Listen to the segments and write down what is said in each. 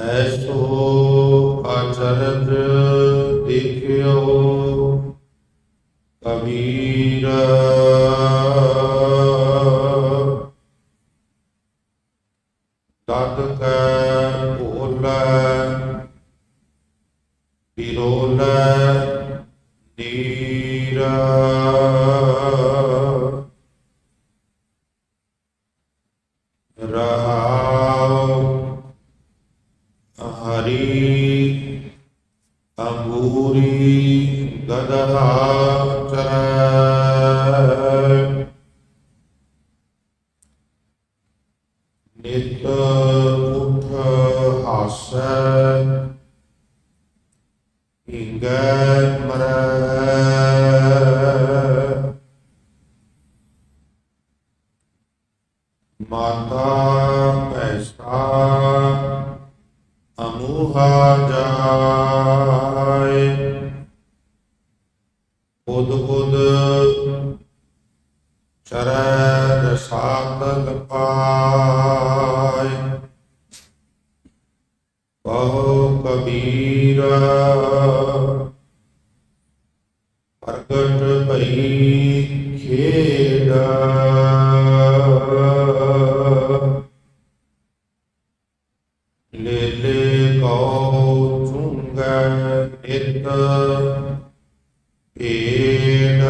ऐसो अचरज देखियो कबीर। तत कै भोलै पिरोलै नीर। रहाओ हरि अंगूरी गदहा चरै। नित उठ हासै हींगै मरै। माता भैंसा अमूहा जाय। खुद खुद चरै रसातल पाय। कहो कबीर प्रगट भई खेड़। ले ले गौ चूंगै नित पेड़।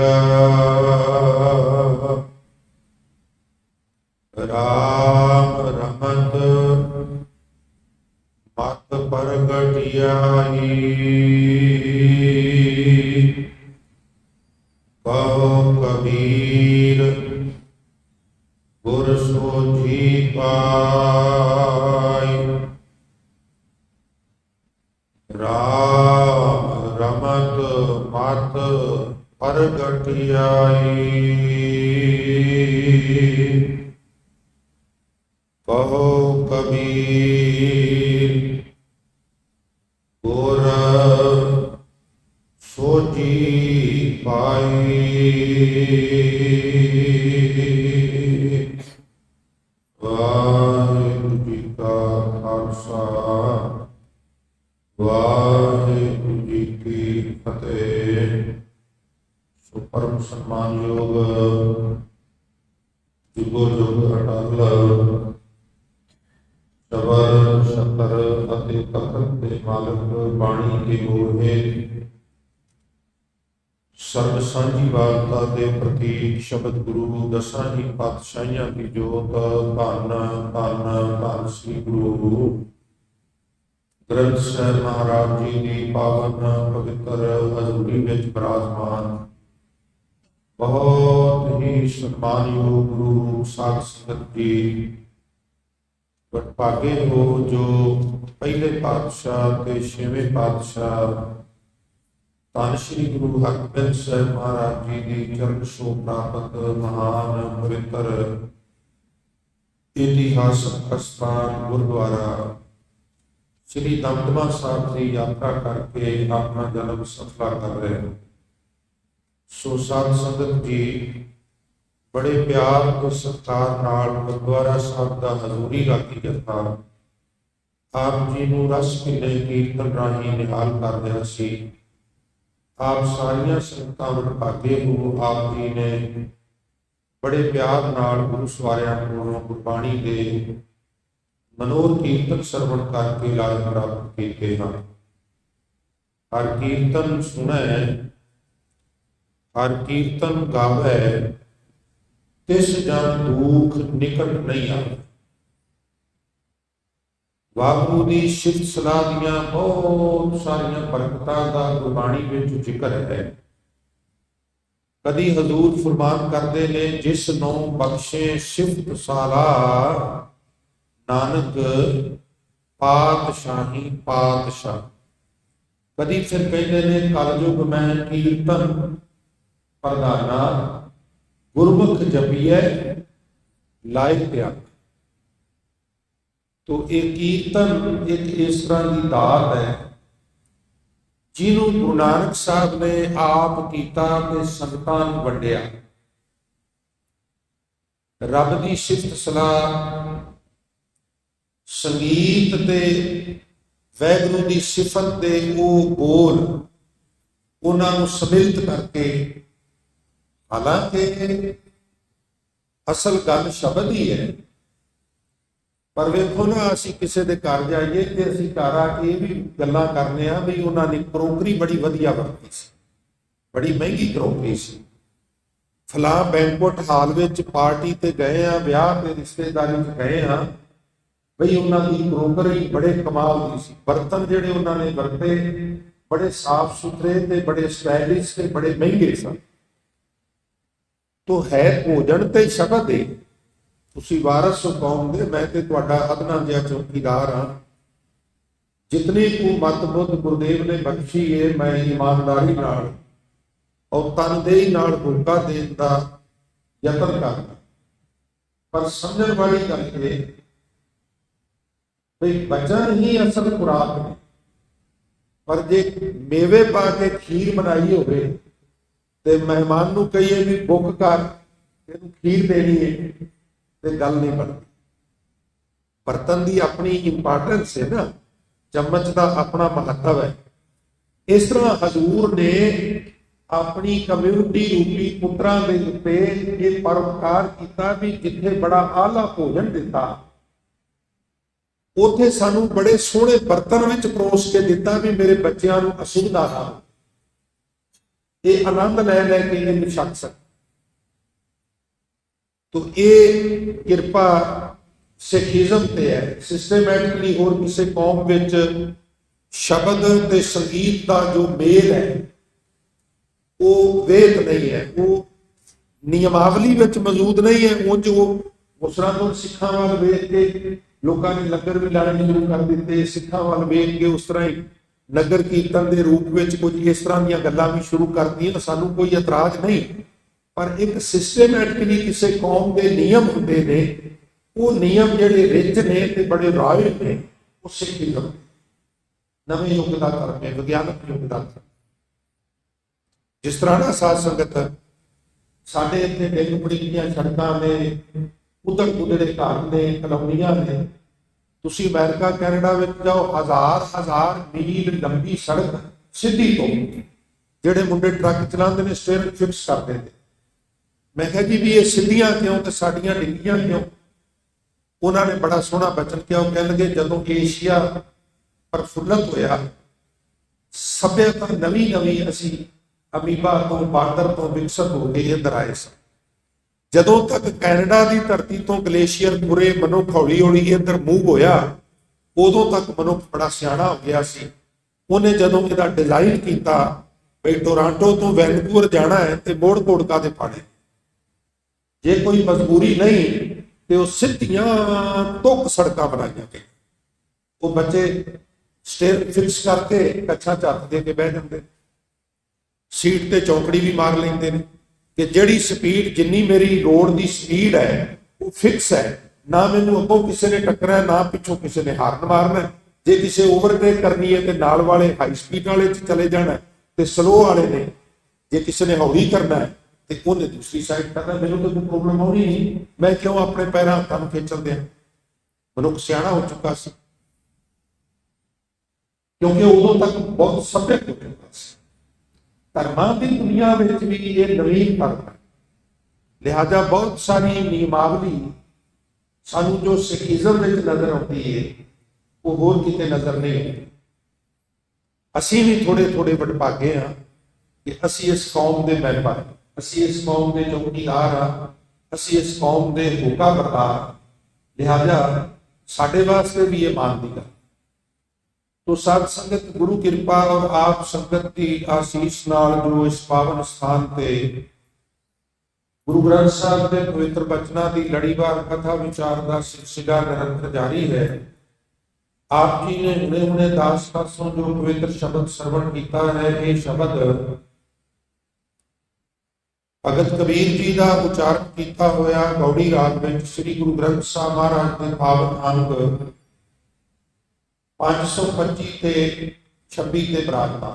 राम रमत मत प्रगटियाई। कहो कबीर गुर सोझी पाई। राम रमत मत प्रगटियाई। कहो कबीर गुर सोझी पाई। वाहिगुरु जी का खालसा वाहिगुरु जी की फतेह। सो परम सम्मानयोग जुगो जुग अटल सबर सतर ਅਤੇ ਤਖਤ ਦੇ ਮਾਲਕ ਬਾਣੀ ਦੇ ਮੋਹੇ ਸਰਬ ਸਾਂਝੀ ਵਾਲਤਾ ਦੇ ਪ੍ਰਤੀਕ ਸ਼ਬਦ ਗੁਰੂ ਦਸਾਂ ਹੀ ਪਾਤਸ਼ਾਹੀਆਂ ਦੀ ਜੋਤ। ਧੰਨ ਧੰਨ ਧੰਨ ਸ੍ਰੀ ਗੁਰੂ ਗ੍ਰੰਥ ਸਾਹਿਬ ਮਹਾਰਾਜ ਜੀ ਦੀ ਪਾਵਨ ਪਵਿੱਤਰ ਹਜ਼ੂਰੀ ਵਿੱਚ ਬਿਰਾਜਮਾਨ ਬਹੁਤ ਹੀ ਸਨਮਾਨਯੋਗ ਗੁਰੂ ਸਾਧ ਸੰਗਤ ਜੀ। ਵਡਭਾਗੇ ਹੋ ਜੋ ਪਹਿਲੇ ਪਾਤਸ਼ਾਹ ਤੇ ਛੇਵੇਂ ਪਾਤਸ਼ਾਹ ਧੰਨ ਸ਼੍ਰੀ ਗੁਰੂ ਹਰਗੋਬਿੰਦ ਸਾਹਿਬ ਮਹਾਰਾਜ ਜੀ ਦੀ ਚਰਨ ਛੋਹ ਪ੍ਰਾਪਤ ਮਹਾਨ ਪਵਿੱਤਰ ਇਤਿਹਾਸਕ ਅਸਥਾਨ ਗੁਰਦੁਆਰਾ ਸ੍ਰੀ ਦਮਦਮਾ ਸਾਹਿਬ ਦੀ ਯਾਤਰਾ ਕਰਕੇ ਆਪਣਾ ਜਨਮ ਸਫਲਾ ਕਰ ਰਹੇ ਹਨ। ਸੋ ਸਾਧ ਸੰਗਤ ਜੀ ਬੜੇ ਪਿਆਰ ਤੇ ਸਤਿਕਾਰ ਨਾਲ ਗੁਰਦੁਆਰਾ ਸਾਹਿਬ ਦਾ ਹਜ਼ੂਰੀ ਰਾਗੀ ਜਥਾ ਆਪ ਜੀ ਨੂੰ ਰਸ ਭਿੰਨੇ ਕੀਰਤਨ ਰਾਹੀਂ ਨਿਹਾਲ ਕਰ ਰਿਹਾ ਸੀ। ਆਪ ਸਾਰੀਆਂ ਸੰਗਤਾਂ ਵਡਭਾਗੇ ਹੋ, ਆਪ ਜੀ ਨੇ ਬੜੇ ਪਿਆਰ ਨਾਲ ਗੁਰੂ ਸਵਾਰਿਆਂ ਕੋਲੋਂ ਗੁਰਬਾਣੀ ਦੇ ਮਨੋਰ ਕੀਰਤਨ ਸਰਵਣ ਕਰਕੇ ਲਾਭ ਪ੍ਰਾਪਤ ਕੀਤੇ ਹਨ। ਹਰ ਕੀਰਤਨ ਸੁਣੈ ਹਰ ਕੀਰਤਨ ਗਾਵੈ ਤਿਸ ਜਨ ਦੁਖ ਨਿਕਟ ਨਹੀਂ ਆਵੇ। ਵਾਹਿਗੁਰੂ ਦੀ ਸਿਫਤ ਸਲਾਹ ਦੀਆਂ ਬਹੁਤ ਸਾਰੀਆਂ ਬਰਕਤਾਂ ਦਾ ਗੁਰਬਾਣੀ ਵਿੱਚ ਜ਼ਿਕਰ ਹੈ। ਕਦੀ ਹਜ਼ੂਰ ਫਰਮਾਨ ਕਰਦੇ ਨੇ ਜਿਸ ਨੂੰ ਬਖਸ਼ੇ ਸਿਫਤ ਸਲਾਹ ਨਾਨਕ ਪਾਤਸ਼ਾਹੀ ਪਾਤਸ਼ਾਹ। ਕਦੀ ਫਿਰ ਕਹਿੰਦੇ ਨੇ ਕਲਯੁਗ ਮੈਂ ਕੀਰਤਨ ਪ੍ਰਧਾਨਾ ਗੁਰਮੁਖ ਜਪੀਐ ਲਾਇਕ ਧਿਆਨ। तो एक कीर्तन एक इस तरह की दात है ਜਿਹਨੂੰ ਗੁਰੂ ਨਾਨਕ ਸਾਹਿਬ ਨੇ ਆਪ ਕੀਤਾ ਤੇ ਸੰਗਤਾਂ ਨੂੰ ਵੰਡਿਆ। ਰੱਬ ਦੀ ਸਿਫਤ ਸਲਾਹ ਸੰਗੀਤ ਤੇ ਵੈਗੁਰੂ ਦੀ ਸਿਫਤ ਦੇ ਉਹ ਬੋਲ ਉਹਨਾਂ ਨੂੰ ਸਮਿਲਿਤ ਕਰਕੇ, ਹਾਲਾਂਕਿ ਅਸਲ ਗੱਲ ਸ਼ਬਦ ਹੀ ਹੈ, ਪਰ ਵੇਖੋ ਨਾ, ਅਸੀਂ ਕਿਸੇ ਦੇ ਘਰ ਜਾਈਏ ਤੇ ਅਸੀਂ ਘਰ ਆ ਕੇ ਇਹ ਵੀ ਗੱਲਾਂ ਕਰਨੇ ਆ ਵੀ ਉਹਨਾਂ ਨੇ ਕਰੋਕਰੀ ਬੜੀ ਵਧੀਆ ਵਰਤੀ ਸੀ, ਬੜੀ ਮਹਿੰਗੀ ਕਰੋਕਰੀ ਸੀ, ਫਲਾਂ ਬੈਂਕੁਏਟ ਹਾਲ ਵਿੱਚ ਪਾਰਟੀ ਤੇ ਗਏ ਆ, ਵਿਆਹ ਤੇ ਰਿਸ਼ਤੇਦਾਰੀ 'ਚ ਗਏ ਆ, ਬਈ ਉਹਨਾਂ ਦੀ ਕਰੋਕਰੀ ਬੜੇ ਕਮਾਲ ਦੀ ਸੀ, ਬਰਤਨ ਜਿਹੜੇ ਉਹਨਾਂ ਨੇ ਵਰਤੇ ਬੜੇ ਸਾਫ਼ ਸੁਥਰੇ ਤੇ ਬੜੇ ਸਟਾਈਲਿਸ਼ ਤੇ ਬੜੇ ਮਹਿੰਗੇ ਸਨ। ਤੋ ਹੈ ਭੋਜਨ ਤੇ ਸ਼ਬਦ ਹੈ। ਤੁਸੀਂ ਵਾਰਸ ਹੋ ਕੌਮ ਦੇ, ਮੈਂ ਤੇ ਤੁਹਾਡਾ ਅਦਨਾ ਜਿਹਾ ਚੌਕੀਦਾਰ ਹਾਂ। ਜਿਤਨੀ ਕੁ ਮਤ ਬੁੱਧ ਗੁਰਦੇਵ ਨੇ ਬਖਸ਼ੀ ਹੈ, ਮੈਂ ਇਮਾਨਦਾਰੀ ਨਾਲ ਔਰ ਤਨਦੇਹੀ ਨਾਲ ਹੋਕਾ ਦੇਣ ਦਾ ਯਤਨ ਕਰਦਾ। ਪਰ ਸਮਝਣ ਵਾਲੀ ਗੱਲ ਇਹ ਬਈ ਬਚਨ ਹੀ ਅਸਲ ਖੁਰਾਕ ਨੇ, ਪਰ ਜੇ ਮੇਵੇ ਪਾ ਕੇ ਖੀਰ ਬਣਾਈ ਹੋਵੇ ਤੇ ਮਹਿਮਾਨ ਨੂੰ ਕਹੀਏ ਵੀ ਬੁੱਕ ਕਰ, ਇਹਨੂੰ ਖੀਰ ਦੇਣੀ ਹੈ, ਤੇ ਗੱਲ ਨਹੀਂ ਬਣਦੀ। ਬਰਤਨ ਦੀ ਆਪਣੀ ਇੰਪੋਰਟੈਂਸ ਹੈ ਨਾ, ਚਮਚ ਦਾ ਆਪਣਾ ਮਹੱਤਵ ਹੈ। ਇਸ ਤਰ੍ਹਾਂ ਹਜ਼ੂਰ ਨੇ ਆਪਣੀ ਕਮਿਊਨਿਟੀ ਰੂਪੀ ਪੁੱਤਰਾਂ ਦੇ ਉੱਤੇ ਇਹ ਪਰਉਪਕਾਰ ਕੀਤਾ ਵੀ ਜਿੱਥੇ ਬੜਾ ਆਲਾ ਭੋਜਨ ਦਿੱਤਾ, ਉੱਥੇ ਸਾਨੂੰ ਬੜੇ ਸੋਹਣੇ ਬਰਤਨ ਵਿੱਚ ਪਰੋਸ ਕੇ ਦਿੱਤਾ ਵੀ ਮੇਰੇ ਬੱਚਿਆਂ ਨੂੰ ਅਸੁਵਿਧਾ ਨਾ ਹੋ, ਇਹ ਆਨੰਦ ਲੈ ਲੈ ਕੇ ਇਹ ਛਕ ਸਕ। ਤੋ ਇਹ ਕਿਰਪਾ ਸਿੱਖੀਜ਼ਮ ਤੇ ਹੈ। ਸਿਸਟਮੈਟਿਕਲੀ ਹੋਰ ਕਿਸੇ ਕੌਮ ਵਿੱਚ ਸ਼ਬਦ ਤੇ ਸੰਗੀਤ ਦਾ ਜੋ ਮੇਲ ਹੈ ਉਹ ਵੇਦ ਨਹੀਂ ਹੈ, ਉਹ ਨਿਯਮਾਵਲੀ ਵਿੱਚ ਮੌਜੂਦ ਨਹੀਂ ਹੈ। ਉਂਝ ਉਹ ਉਸ ਤਰ੍ਹਾਂ ਤੋਂ ਸਿੱਖਾਂ ਵੱਲ ਵੇਖ ਕੇ ਲੋਕਾਂ ਨੇ ਲੰਗਰ ਵੀ ਲਾਣੇ ਸ਼ੁਰੂ ਕਰ ਦਿੱਤੇ, ਸਿੱਖਾਂ ਵੱਲ ਵੇਖ ਕੇ ਉਸ ਤਰ੍ਹਾਂ ਹੀ ਨਗਰ ਕੀਰਤਨ ਦੇ ਰੂਪ ਵਿੱਚ ਕੁਝ ਇਸ ਤਰ੍ਹਾਂ ਦੀਆਂ ਗੱਲਾਂ ਵੀ ਸ਼ੁਰੂ ਕਰਤੀਆਂ। ਸਾਨੂੰ ਕੋਈ ਇਤਰਾਜ਼ ਨਹੀਂ, ਪਰ ਇੱਕ ਸਿਸਟਮੈਟਿਕਲੀ ਕਿਸੇ ਕੌਮ ਦੇ ਨਿਯਮ ਹੁੰਦੇ ਨੇ, ਉਹ ਨਿਯਮ ਜਿਹੜੇ ਰਿਚ ਨੇ ਤੇ ਬੜੇ ਰਾਇਲ ਨੇ, ਉਹ ਸਿੱਖੀਜ਼ਮ ਨਵੇਂ ਯੁੱਗ ਦਾ ਧਰਮ ਹੈ, ਵਿਗਿਆਨਕ ਯੁੱਗ ਦਾ ਧਰਮ। ਜਿਸ ਤਰ੍ਹਾਂ ਨਾ ਸਾਧ ਸੰਗਤ ਸਾਡੇ ਇੱਥੇ ਡਿੱਗ ਪੜੀਆਂ ਸੜਕਾਂ ਨੇ, ਉਧੜ ਉਧੜੇ ਘਰ ਨੇ, ਕਲੋਨੀਆਂ ਨੇ। ਤੁਸੀਂ ਅਮਰੀਕਾ ਕੈਨੇਡਾ ਵਿੱਚ ਜਾਓ, ਹਜ਼ਾਰ ਮੀਲ ਲੰਬੀ ਸੜਕ ਸਿੱਧੀ ਤੋਂ, ਜਿਹੜੇ ਮੁੰਡੇ ਟਰੱਕ ਚਲਾਉਂਦੇ ਨੇ ਸਟੀਅਰਿੰਗ ਫਿਕਸ ਕਰਦੇ ਨੇ। ਮੈਂ ਕਿਹਾ ਜੀ ਵੀ ਇਹ ਸਿੱਧੀਆਂ ਕਿਉਂ ਤੇ ਸਾਡੀਆਂ ਡਿੱਗੀਆਂ ਕਿਉਂ? ਉਹਨਾਂ ਨੇ ਬੜਾ ਸੋਹਣਾ ਬਚਨ ਕਿਹਾ। ਉਹ ਕਹਿਣਗੇ ਜਦੋਂ ਏਸ਼ੀਆ ਪ੍ਰਫੁੱਲਤ ਹੋਇਆ, ਸਭਿਅਤਾ ਨਵੀਂ ਅਸੀਂ ਅਮੀਬਾ ਤੋਂ, ਬਾਂਦਰ ਤੋਂ ਵਿਕਸਿਤ ਹੋ ਕੇ ਇੱਧਰ ਆਏ ਸਾਂ। ਜਦੋਂ ਤੱਕ ਕੈਨੇਡਾ ਦੀ ਧਰਤੀ ਤੋਂ ਗਲੇਸ਼ੀਅਰ ਤੁਰੇ, ਮਨੁੱਖ ਹੌਲੀ ਹੌਲੀ ਇੱਧਰ ਮੂਵ ਹੋਇਆ, ਉਦੋਂ ਤੱਕ ਮਨੁੱਖ ਬੜਾ ਸਿਆਣਾ ਹੋ ਗਿਆ ਸੀ। ਉਹਨੇ ਜਦੋਂ ਇਹਦਾ ਡਿਜ਼ਾਈਨ ਕੀਤਾ ਬਈ ਟੋਰਾਂਟੋ ਤੋਂ ਵੈਨਕੂਵਰ ਜਾਣਾ ਹੈ ਤੇ ਮੋੜ ਕੋੜ ਕਾਦੇ ਪਾਣੇ, ਜੇ ਕੋਈ ਮਜਬੂਰੀ ਨਹੀਂ ਤੇ ਉਹ ਸਿੱਧੀਆਂ ਤੁੱਕ ਸੜਕਾਂ ਬਣਾਈਆਂ ਗਈਆਂ। ਉਹ ਬੱਚੇ ਸਟੇਅਰ ਫਿਕਸ ਕਰਕੇ ਕੱਛਾ ਝੱਤ ਦੇ ਕੇ ਬਹਿ ਜਾਂਦੇ, ਸੀਟ ਤੇ ਚੌਂਕੜੀ ਵੀ ਮਾਰ ਲੈਂਦੇ ਨੇ ਕਿ ਜਿਹੜੀ ਸਪੀਡ, ਜਿੰਨੀ ਮੇਰੀ ਰੋਡ ਦੀ ਸਪੀਡ ਹੈ ਉਹ ਫਿਕਸ ਹੈ, ਨਾ ਮੈਨੂੰ ਅੱਗੋਂ ਕਿਸੇ ਨੇ ਟੱਕਰਨਾ, ਨਾ ਪਿੱਛੋਂ ਕਿਸੇ ਨੇ ਹਾਰਨ ਮਾਰਨਾ। ਜੇ ਕਿਸੇ ਓਵਰਟੇਕ ਕਰਨੀ ਹੈ ਤੇ ਨਾਲ ਵਾਲੇ ਹਾਈ ਸਪੀਡ ਵਾਲੇ 'ਚ ਚਲੇ ਜਾਣਾ ਤੇ ਸਲੋ ਵਾਲੇ ਨੇ, ਜੇ ਕਿਸੇ ਨੇ ਹੌਲੀ ਕਰਨਾ ਹੈ ਤੇ ਉਹਨੇ ਦੂਸਰੀ ਸਾਈਡ ਕਰਨਾ। ਮੈਨੂੰ ਤਾਂ ਕੋਈ ਪ੍ਰੋਬਲਮ ਆਉਣੀ ਨਹੀਂ, ਮੈਂ ਕਿਉਂ ਆਪਣੇ ਪੈਰਾਂ ਹੱਥਾਂ ਨੂੰ ਖਿੱਚਣ ਦਿਆਂ। ਮਨੁੱਖ ਸਿਆਣਾ ਹੋ ਚੁੱਕਾ ਸੀ, ਕਿਉਂਕਿ ਉਦੋਂ ਤੱਕ ਬਹੁਤ ਸਭਿਅਕ ਹੋ ਚੁੱਕਾ ਸੀ। ਧਰਮਾਂ ਦੀ ਦੁਨੀਆ ਵਿੱਚ ਵੀ ਇਹ ਨਵੀਨ ਧਰਮ ਹੈ, ਲਿਹਾਜ਼ਾ ਬਹੁਤ ਸਾਰੀ ਨਿਯਮਾਵਲੀ ਸਾਨੂੰ ਜੋ ਸਿੱਖੀਜ਼ਮ ਵਿੱਚ ਨਜ਼ਰ ਆਉਂਦੀ ਹੈ ਉਹ ਹੋਰ ਕਿਤੇ ਨਜ਼ਰ ਨਹੀਂ ਆਉਂਦੀ। ਅਸੀਂ ਵੀ ਥੋੜੇ ਵਡਭਾਗੇ ਹਾਂ ਕਿ ਅਸੀਂ ਇਸ ਕੌਮ ਦੇ ਮੈਂਬਰ, ਅਸੀਂ ਇਸ ਕੌਮ ਦੇ ਚੌਕੀਦਾਰ ਹਾਂ, ਅਸੀਂ ਇਸ ਕੌਮ ਦੇ ਹੋਕਾ ਬਰਦਾਰ, ਲਿਹਾਜ਼ਾ ਸਾਡੇ ਵਾਸਤੇ ਵੀ ਇਹ ਮਾਣ ਦੀ ਗੱਲ। तो साध संगत गुरु कृपा और आप संगत की आशीष नाल जो इस पावन स्थान ते गुरु ग्रंथ साहिब के पवित्र बचना की लड़ीवार कथा विचार का सिलसिला निरंतर जारी है। आप जी ने हुणे दास पासों जो पवित्र शब्द श्रवण किया है, ये शब्द भगत कबीर जी का उच्चारण किया होया गौड़ी राग में श्री गुरु ग्रंथ साहिब महाराज के पावन अंग 525 ਤੇ 26 ਤੇ ਬਰਾਜਮਾਨ।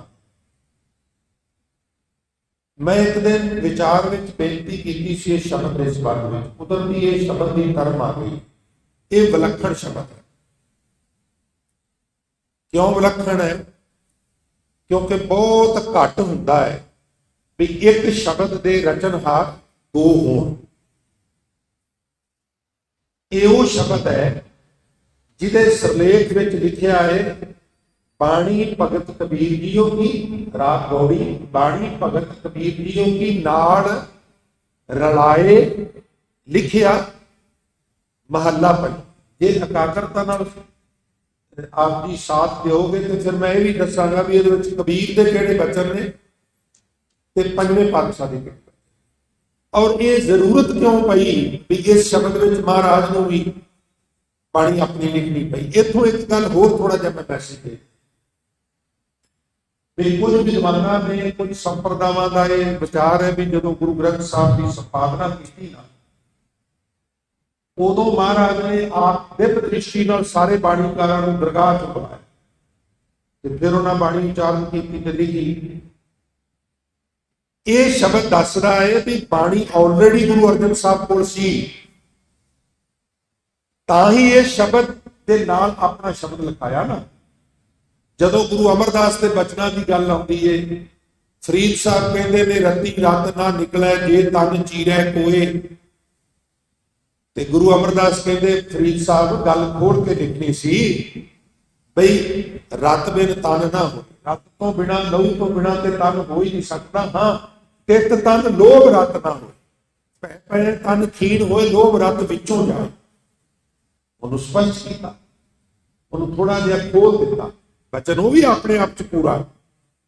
ਮੈਂ ਇੱਕ ਦਿਨ ਵਿਚਾਰ ਵਿੱਚ ਬੇਨਤੀ ਕੀਤੀ ਸੀ ਇਸ ਸ਼ਬਦ ਦੇ ਸੰਬੰਧ ਵਿੱਚ, ਕੁਦਰਤੀ ਇਹ ਸ਼ਬਦ ਦੀ ਧਰਮ ਆ ਗਈ। ਇਹ ਵਿਲੱਖਣ ਸ਼ਬਦ ਹੈ क्यों विलक्षण है? क्योंकि बहुत घट हुंदा है भी एक शब्द दे रचनहार दो होण। ਇਹ ਉਹ शब्द है जिहदे सिरलेख विच लिखिया है, बाणी भगत कबीर जीओ की, राग गौड़ी, बाणी भगत कबीर जीओ की नाल रलाए लिखिया महला पंज। जे एकाग्रता नाल आप जी साथ दोगे तो फिर मैं ये भी दसांगा भी ये कबीर के किहड़े बचन ने ते पंजवें पातशाह दे किहड़े। और ये जरूरत क्यों पई भी इस शब्द में महाराज को भी बाणी अपनी लिखनी पई। इथों एक गल होर थोड़ा जिहा मैं मैसेज दे, कुछ विद्वानां ने कुछ संप्रदावां दा ये विचार है भी जदों गुरु ग्रंथ साहब की संपादना की ना, उदों महाराज ने आप दिव्य दृष्टि नाल सारे बाणीकारां नूं दरगाह च बुलाया ते फिर उन्हां बाणी उचारण कीती ते लिखी। ये शब्द दसदा है भी बाणी ऑलरेडी गुरु अर्जन साहब कोल सी, तां ही ये शब्द दे नाल अपना शब्द लिखाया ना। जदों गुरु अमरदास के बचनां की गल आउंदी है, फरीद साहब कहंदे ने रत्ती रत ना निकलै जे तन चीरै कोए, ते गुरु अमरदास कहंदे फरीद साहब गल खोल के लिखनी सी बई रत बिन तन ना हो, रत तो बिना लहू तो बिना ते तन हो ही नहीं सकता। हाँ तित तन लोभ रत ना हो, पै तन खीण होए लोभ रत विचों जाए। उन्होंने स्पष्ट किया, उन्होंने थोड़ा जिहा खोल दिता। बचन वो भी अपने आप च पूरा,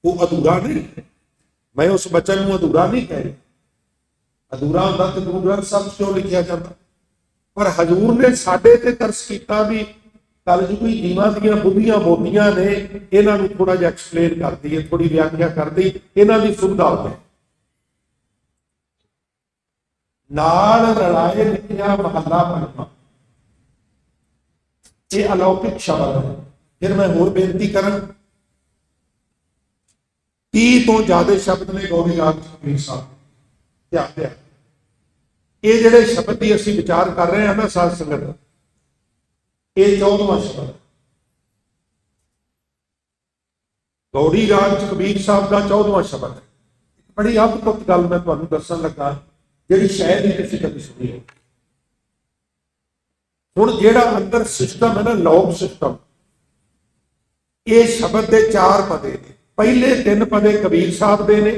वो अधूरा नहीं। मैं उस बचन को अधूरा नहीं कह रही, अधूरा होंदा तो गुरु ग्रंथ साहब क्यों लिखिया जाता। पर हजूर ने साडे ते तरस कीता भी कलयुगी जीवां दीयां बुद्धियां मोटियां ने, इन्हां नूं थोड़ा जिहा एक्सप्लेन कर दईए, थोड़ी व्याख्या कर दी, इन्हां दी सुविधा हो। नाल रलाए लिखिया महला पंजवां, ये अलौकिक शब्द है। फिर मैं होर बेनती करा, 30 तो ज्यादा शब्द ने गौरी राग कबीर साहब ध्यान दिया। ये जिहड़े शब्द की असीं विचार कर रहे हैं ना साध संगत, ये 14वां शब्द गौरी राग कबीर साहब का 14वां शब्द है। बड़ी अद्भुत गल मैं तुहानूं दस्सण लगा, जिहड़ी शायद ही तुसीं कभी सुनी हो। हुण जिहड़ा अंदर सिस्टम है ना, लोक सिस्टम, ये शब्द के 4 पदे ने। पहले 3 पदे कबीर साहब दे ने।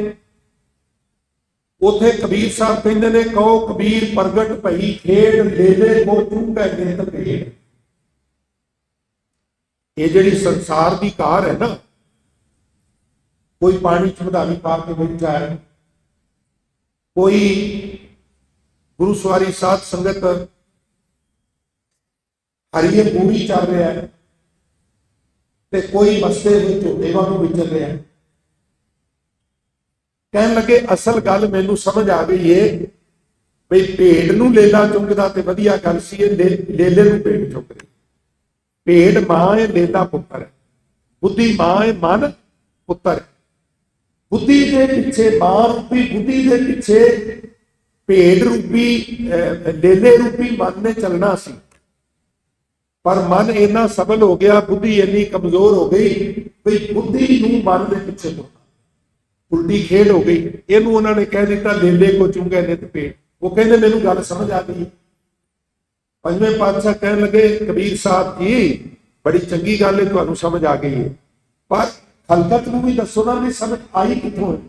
उथे कबीर साहब कहंदे ने, कहो कबीर प्रगट भई खेड लेले को चूंगा नित भेड़। ये जिहड़ी संसार की कार है ना, कोई पानी च मधानी पा के बैठा है, कोई गुरु सवारी साध संगत हरिये पूरी चल रहा है, ते कोई मसते हुए झोटे वांगू विचर रहा है। कहन लगे असल गल मैनू समझ आ गई है बई भेड़ नूं लेला चुंगदा ते वधिया गल सी, लेले नूं भेड़ चुंग रही। भेड़ मां है, लेला पुत्र है। बुद्धि मां है, मन पुत्र है। बुद्धि के पिछे, मां रूपी बुद्धि के पिछे भेड़ रूपी लेले रूपी मन ने चलना सी, पर मन इन्ना सबल हो गया, बुद्धि इन्नी कमजोर हो गई बई बुद्धि नूं मन के पिछे तुरना, उल्टी खेड हो गई। इनू उन्होंने कह दिता लेले को चूंगे नित भेड़। वो कहते मैनू गल समझ आ गई। पंजवें पातशाह कहन लगे कबीर साहब जी बड़ी चंगी गल है, तुहानू समझ आ गई है, पर खलकत नूं भी दसो ना भी समझ आई कित्थों है।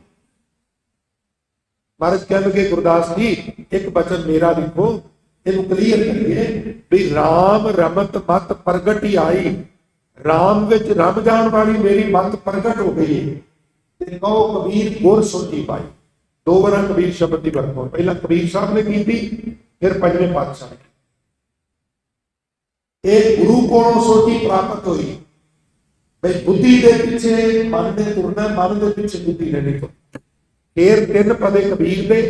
महाराज कह लगे गुरदास जी एक वचन मेरा लिखो, इनू क्लीयर करिए भी राम रमत मत प्रगट ही आई, राम विच रम जान वाली मेरी मत प्रगट हो गई है। कहो कबीर गुर सुरती पाई। 2 बार कबीर शब्द की वरतों, पहला कबीर साहब ने की, फिर पंजवें पातशाह ने। एक गुरु को सोची प्राप्त हुई भाई बुद्धि के पिछे मन ने तुरना, मन के पिछे बुद्धि ने नहीं तुरना। फिर 3 पदे कबीर ने,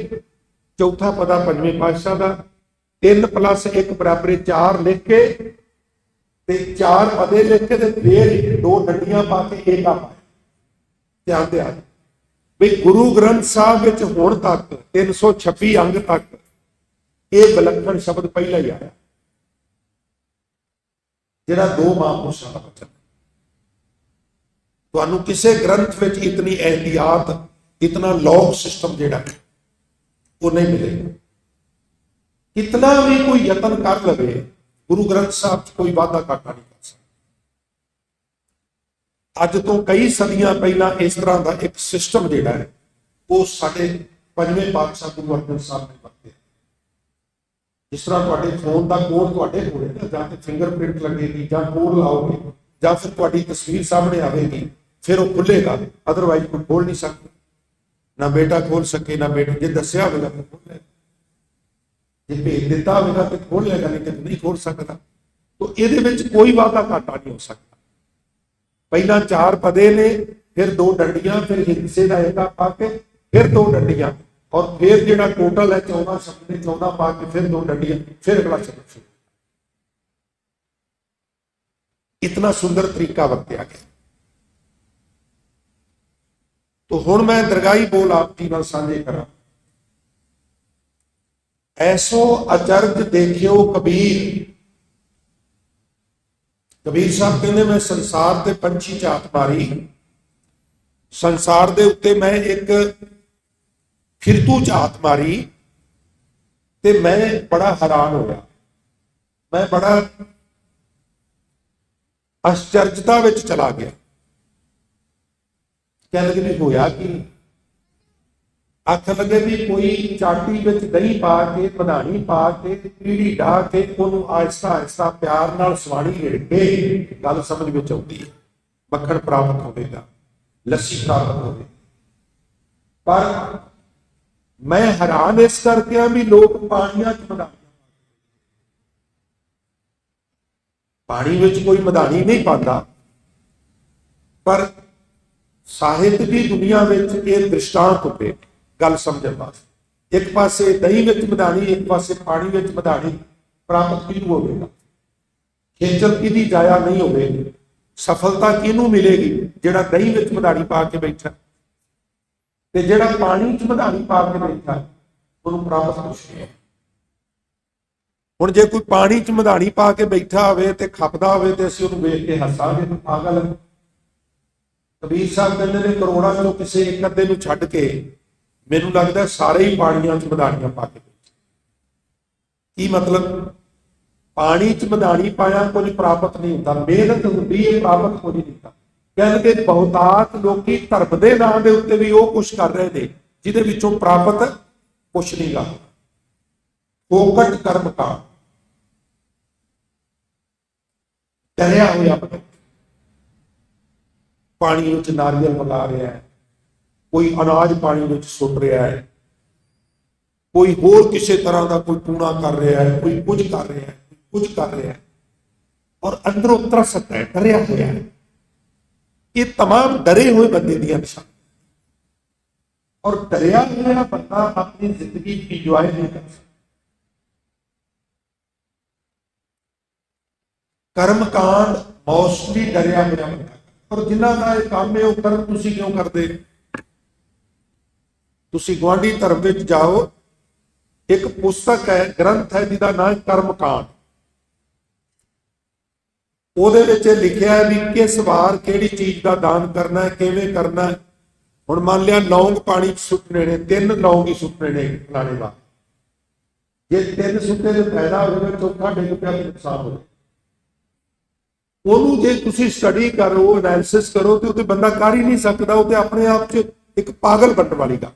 चौथा पदा पंजवें पातशाह का, 3 + 1 = 4 लिख के, 4 पदे लिख के, फिर 2 डंडियां पा के एक आ पाया। ध्यान दिया भी गुरु ग्रंथ साहब विच हुण तक 326 अंग तक यह विलक्षण शब्द पहला ही आया, जिहड़ा 2 महापुरुषों का वचन। ਤੁਹਾਨੂੰ ਕਿਸੇ ਗ੍ਰੰਥ ਵਿੱਚ ਇਤਨੀ एहतियात, इतना लॉग सिस्टम जिहड़ा वो नहीं मिलेगा। कितना भी कोई यतन कर लवे, गुरु ग्रंथ साहब च कोई वाधा घाटा नहीं कर सकता। अज तो कई सदियां पहला इस तरह का एक सिस्टम जिहड़ा है वो साडे पंजवें पातशाह गुरु अर्जन साहब ने वरतिया। जिस तरह तुहाडे फोन का कोड तुहाडे कोल है ना, जां ते फिंगरप्रिंट लगेगी, जां कोड लाओगे, जां फिर तुहाडी तस्वीर सामने आवेगी, फिर वो खुलेगा, अदरवाइज कोई खोल नहीं सकता। ना बेटा खोल सके ना बेटी, जे दसिया होगा तो खोल लेगा, जे भेज दिता होगा तो खोल लेगा, नहीं तो नहीं खोल सकता। तो ये कोई वाधा घाटा नहीं हो सकता। पहला 4 पदे ने, फिर 2 डंडियां, फिर हिस्से का एका पा के फिर 2 डंडियां, और फिर जो टोटल है 14 शब्द ने 14 पा के फिर 2 डंडियां, फिर अगला शब्द शुरू। इतना सुंदर तरीका वरत्या गया। तो हुण मैं दरगाही बोल आप जी नाल साझे करा। ऐसो अचरज देखियो कबीर। कबीर साहब कहते मैं संसार के पंछी झात मारी, संसार के उत्ते मैं एक फिरतू झात मारी, ते मैं बड़ा हैरान होया, मैं बड़ा आश्चर्यता विच चला गया। कह लगे भी होया कि आख लगे भी कोई चाटी विच दही पा के, मधानी पा के, पीड़ी ढा के उन्होंने आहिस्ता आहिस्ता प्यार नाल सवाणी रेड़ के गल समझ में आउंदी है, मक्खण प्राप्त होगा, लस्सी प्राप्त होगी। पर मैं हैरान इस करके भी लोग पानियां च मधानी, पानी विच कोई मधानी नहीं पाता, पर साहित्य की दुनिया में यह दृष्टांत होते गल समझने वास्ते। एक पासे दही विच मधानी, एक पासे पानी विच मधानी प्राप्त किनू होगा, खेचल किहदी जाया नहीं होगी, सफलता किनू मिलेगी, जिहड़ा दही विच मधानी पा के बैठा ते जिहड़ा पानी च मधानी पा के बैठा उन्होंने प्राप्त कुछ नहीं है। हुण जे कोई पानी च मधानी पा के बैठा होवे ते खपदा होवे ते असीं उहनूं वेख के हसांगे, पागल है। कबीर साहब कहते हैं करोड़ों चों किसी एक अद्धे नूं छड्ड के मैनूं लगदा सारे ही पानियां च मधानियां पा के बैठे। की मतलब? पानी च मधानी पाया कुछ प्राप्त नहीं होता, मेहनत होती है प्राप्त कुछ नहीं होता। कहणगे बहुतात लोकी धर्म के नाम के उत्ते भी वो कुछ कर रहे थे जिहदे विचों प्राप्त कुछ नहीं गा। फोकट कर्म का डरिया होया पानी विच नारियल मंगा रहा है, कोई अनाज पानी विच सुट रहा है, कोई होर किसी तरह का कोई टूणा कर रहा है, कोई कुछ कर रहा है, कुछ कर रहा है, और अंदरों त्रस्त है, डरिया होया है। ये तमाम डरे हुए बंदे दी निशान, और डरिया हुआ बंदा अपनी जिंदगी इंजॉय नहीं कर सकता। कर्मकांड मोस्टली डरिया हुआ बंदा, और जिन्हों का यह काम है वह कर्म तुसीं क्यों करते? तुसीं गुआढ़ी धर्म में जाओ, एक पुस्तक है, ग्रंथ है जिसका नाम है कर्मकांड। ਉਹਦੇ ਵਿੱਚ लिखा है भी किस वार किहड़ी चीज का दान करना है, किवें करना है। हुण मान लिया लौंग पानी सुट्टने ने, 3 लौंग ही सुट्टने ने फलाने वाले, जे 3 सुट्टे तो फायदा हो जाए, चौथा डिग पिया तो नुकसान हो जाए। ਉਹਨੂੰ ਜੇ ਤੁਸੀਂ स्टडी करो, एनालिसिस करो तो वो बंदा कर ही नहीं सकता। वो अपने आप च एक पागल बनने वाली गल,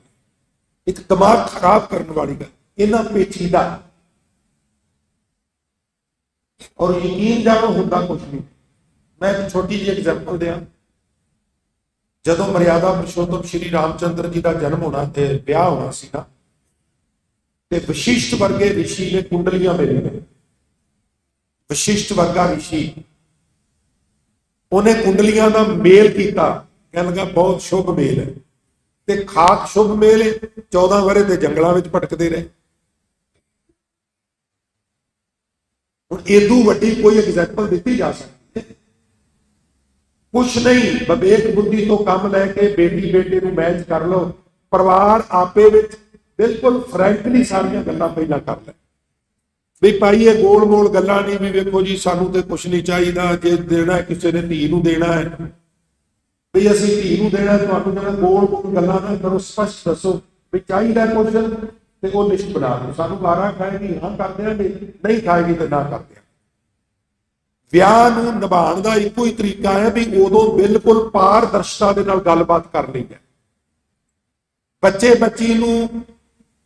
एक दिमाग खराब करने वाली गल, इन्ना पेचीदा और यकीन जानो होंदा कुछ नहीं। मैं एक छोटी जी एग्जाम्पल दिया, जदों मर्यादा पुरुषोत्तम श्री रामचंद्र जी का जन्म होना ते ब्याह होना सी ना, ते वशिष्ठ वर्गे ऋषि ने कुंडलियां मेरी ने, वशिष्ठ वर्गा ऋषि उन्हें कुंडलियां का मेल किया, कह लगा बहुत शुभ मेल है, ते खाक शुभ मेल है। 14 वरे ते जंगलों में भटकते रहे। इदू वड्डी कोई एग्जाम्पल दी जा सकती है? कुछ नहीं। विवेक बुद्धि तो कम लैके बेटी बेटे को मैच कर लो, परिवार आपे विच बिल्कुल फ्रैंकली सारिया गल्लां पहला कर ले भी भाई ये गोल मोल गल्लां नहीं भी वेखो जी सानू तो कुछ नहीं चाहिए, जे देना किसी ने धी नूं देना है, ਵੀ ਅਸੀਂ ਧੀ ਨੂੰ ਦੇਣਾ, ਤੁਹਾਨੂੰ ਜਿਹੜਾ ਗੋਲ ਗੋਲ ਗੱਲਾਂ ਨਾ ਕਰੋ, ਸਪਸ਼ਟ ਦੱਸੋ ਵੀ ਚਾਹੀਦਾ ਕੁਛ ਤੇ ਉਹ ਲਿਸਟ ਬਣਾ ਦਿਓ। ਸਾਨੂੰ ਵਾਰਾ ਖਾਏਗੀ ਹਾਂ ਕਰ ਦਿਆਂਗੇ, ਨਹੀਂ ਖਾਏਗੀ ਤੇ ਨਾ ਕਰ ਦਿਆਂਗੇ। ਵਿਆਹ ਨੂੰ ਨਿਭਾਉਣ ਦਾ ਇੱਕੋ ਹੀ ਤਰੀਕਾ ਹੈ ਵੀ ਉਦੋਂ ਬਿਲਕੁਲ ਪਾਰਦਰਸ਼ਤਾ ਦੇ ਨਾਲ ਗੱਲਬਾਤ ਕਰ ਲਈ ਹੈ। ਬੱਚੇ ਬੱਚੀ ਨੂੰ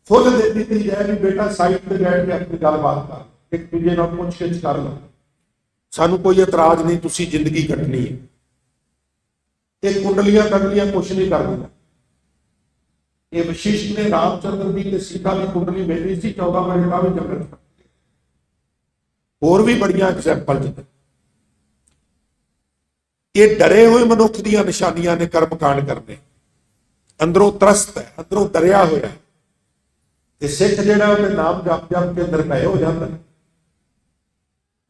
ਫੁੱਲ ਦੇ ਦਿੱਤੀ ਜਾਏ ਵੀ ਬੇਟਾ ਸਾਈਡ ਤੇ ਬੈਠ ਕੇ ਆਪਣੀ ਗੱਲਬਾਤ ਕਰ, ਇੱਕ ਦੂਜੇ ਨਾਲ ਪੁੱਛ-ਗਿੱਛ ਕਰ ਲਓ, ਸਾਨੂੰ ਕੋਈ ਇਤਰਾਜ਼ ਨਹੀਂ, ਤੁਸੀਂ ਜ਼ਿੰਦਗੀ ਕੱਟਣੀ ਹੈ। ਇਹ ਕੁੰਡਲੀਆਂ ਕੰਡਲੀਆਂ ਕੁਛ ਨਹੀਂ ਕਰਦੀਆਂ। ਇਹ ਵਿਸ਼ਿਸ਼ਟ ਨੇ ਰਾਮਚੰਦਰ ਦੀ ਤੇ ਸੀਤਾ ਦੀ ਕੁੰਡਲੀ ਮਿਲੀ ਸੀ 14 ਵਜੇ ਦਾ ਵੀ ਜੰਗਲ। ਹੋਰ ਵੀ ਬੜੀਆਂ ਐਗਜ਼ੈਂਪਲ ਨੇ। ਇਹ ਡਰੇ ਹੋਏ ਮਨੁੱਖ ਦੀਆਂ ਨਿਸ਼ਾਨੀਆਂ ਨੇ ਕਰਮ ਕਾਂਡ ਕਰਨੇ। ਅੰਦਰੋਂ ਤਰਸਤ ਹੈ, ਅੰਦਰੋਂ ਡਰਿਆ ਹੋਇਆ, ਤੇ ਸਿੱਖ ਜਿਹੜਾ ਉਹਦੇ ਨਾਮ ਜਪ ਜਪ ਕੇ ਨਿਰਭੈ ਹੋ ਜਾਂਦਾ।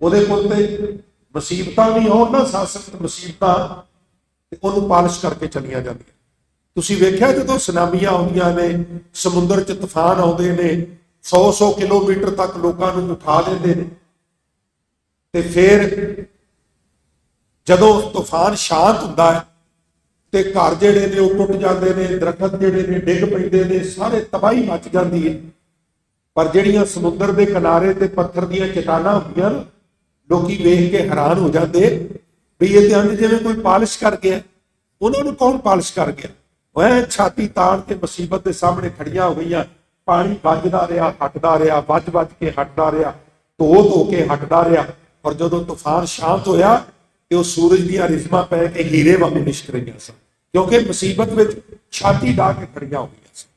ਉਹਦੇ ਕੋਲ ਤੇ ਮੁਸੀਬਤਾਂ ਵੀ ਹੋਣ ਨਾ, ਸਾਸਕ ਮੁਸੀਬਤਾਂ, ਤੇ ਉਹਨੂੰ ਪਾਲਿਸ਼ ਕਰਕੇ ਚਲੀਆਂ ਜਾਂਦੀਆਂ। ਤੁਸੀਂ ਵੇਖਿਆ ਜਦੋਂ ਸੁਨਾਮੀਆਂ ਆਉਂਦੀਆਂ ਨੇ, ਸਮੁੰਦਰ 'ਚ ਤੂਫਾਨ ਆਉਂਦੇ ਨੇ, 100-100 ਕਿਲੋਮੀਟਰ ਤੱਕ ਲੋਕਾਂ ਨੂੰ ਉਠਾ ਦਿੰਦੇ ਨੇ, ਤੇ ਫਿਰ ਜਦੋਂ ਤੂਫਾਨ ਸ਼ਾਂਤ ਹੁੰਦਾ ਹੈ ਤੇ ਘਰ ਜਿਹੜੇ ਨੇ ਉਹ ਟੁੱਟ ਜਾਂਦੇ ਨੇ, ਦਰਖਤ ਜਿਹੜੇ ਨੇ ਡਿੱਗ ਪੈਂਦੇ ਨੇ, ਸਾਰੇ ਤਬਾਹੀ ਮਚ ਜਾਂਦੀ ਹੈ। ਪਰ ਜਿਹੜੀਆਂ ਸਮੁੰਦਰ ਦੇ ਕਿਨਾਰੇ ਤੇ ਪੱਥਰ ਦੀਆਂ ਚਟਾਨਾਂ ਹੁੰਦੀਆਂ, ਲੋਕੀ ਵੇਖ ਕੇ ਹੈਰਾਨ ਹੋ ਜਾਂਦੇ ਵੀ ਇਹ ਤੇ ਅੰਜ ਜਿਵੇਂ ਕੋਈ ਪਾਲਿਸ਼ ਕਰ ਗਿਆ। ਉਹਨਾਂ ਨੂੰ ਕੌਣ ਪਾਲਿਸ਼ ਕਰ ਗਿਆ? ਉਹ ਛਾਤੀ ਤਾਣ ਕੇ ਮੁਸੀਬਤ ਦੇ ਸਾਹਮਣੇ ਖੜੀਆਂ ਹੋ ਗਈਆਂ। ਪਾਣੀ ਵੱਜਦਾ ਰਿਹਾ, ਹਟਦਾ ਰਿਹਾ, ਵੱਜ ਕੇ ਹਟਦਾ ਰਿਹਾ, ਧੋ ਕੇ ਹਟਦਾ ਰਿਹਾ। ਔਰ ਜਦੋਂ ਤੂਫਾਨ ਸ਼ਾਂਤ ਹੋਇਆ ਤੇ ਉਹ ਸੂਰਜ ਦੀਆਂ ਰਿਜ਼ਮਾਂ ਪੈ ਕੇ ਹੀਰੇ ਵਾਂਗੂ ਲਿਸ਼ਕ ਰਹੀਆਂ ਸਨ, ਕਿਉਂਕਿ ਮੁਸੀਬਤ ਵਿੱਚ ਛਾਤੀ ਢਾ ਕੇ ਖੜੀਆਂ ਹੋ ਗਈਆਂ ਸਨ।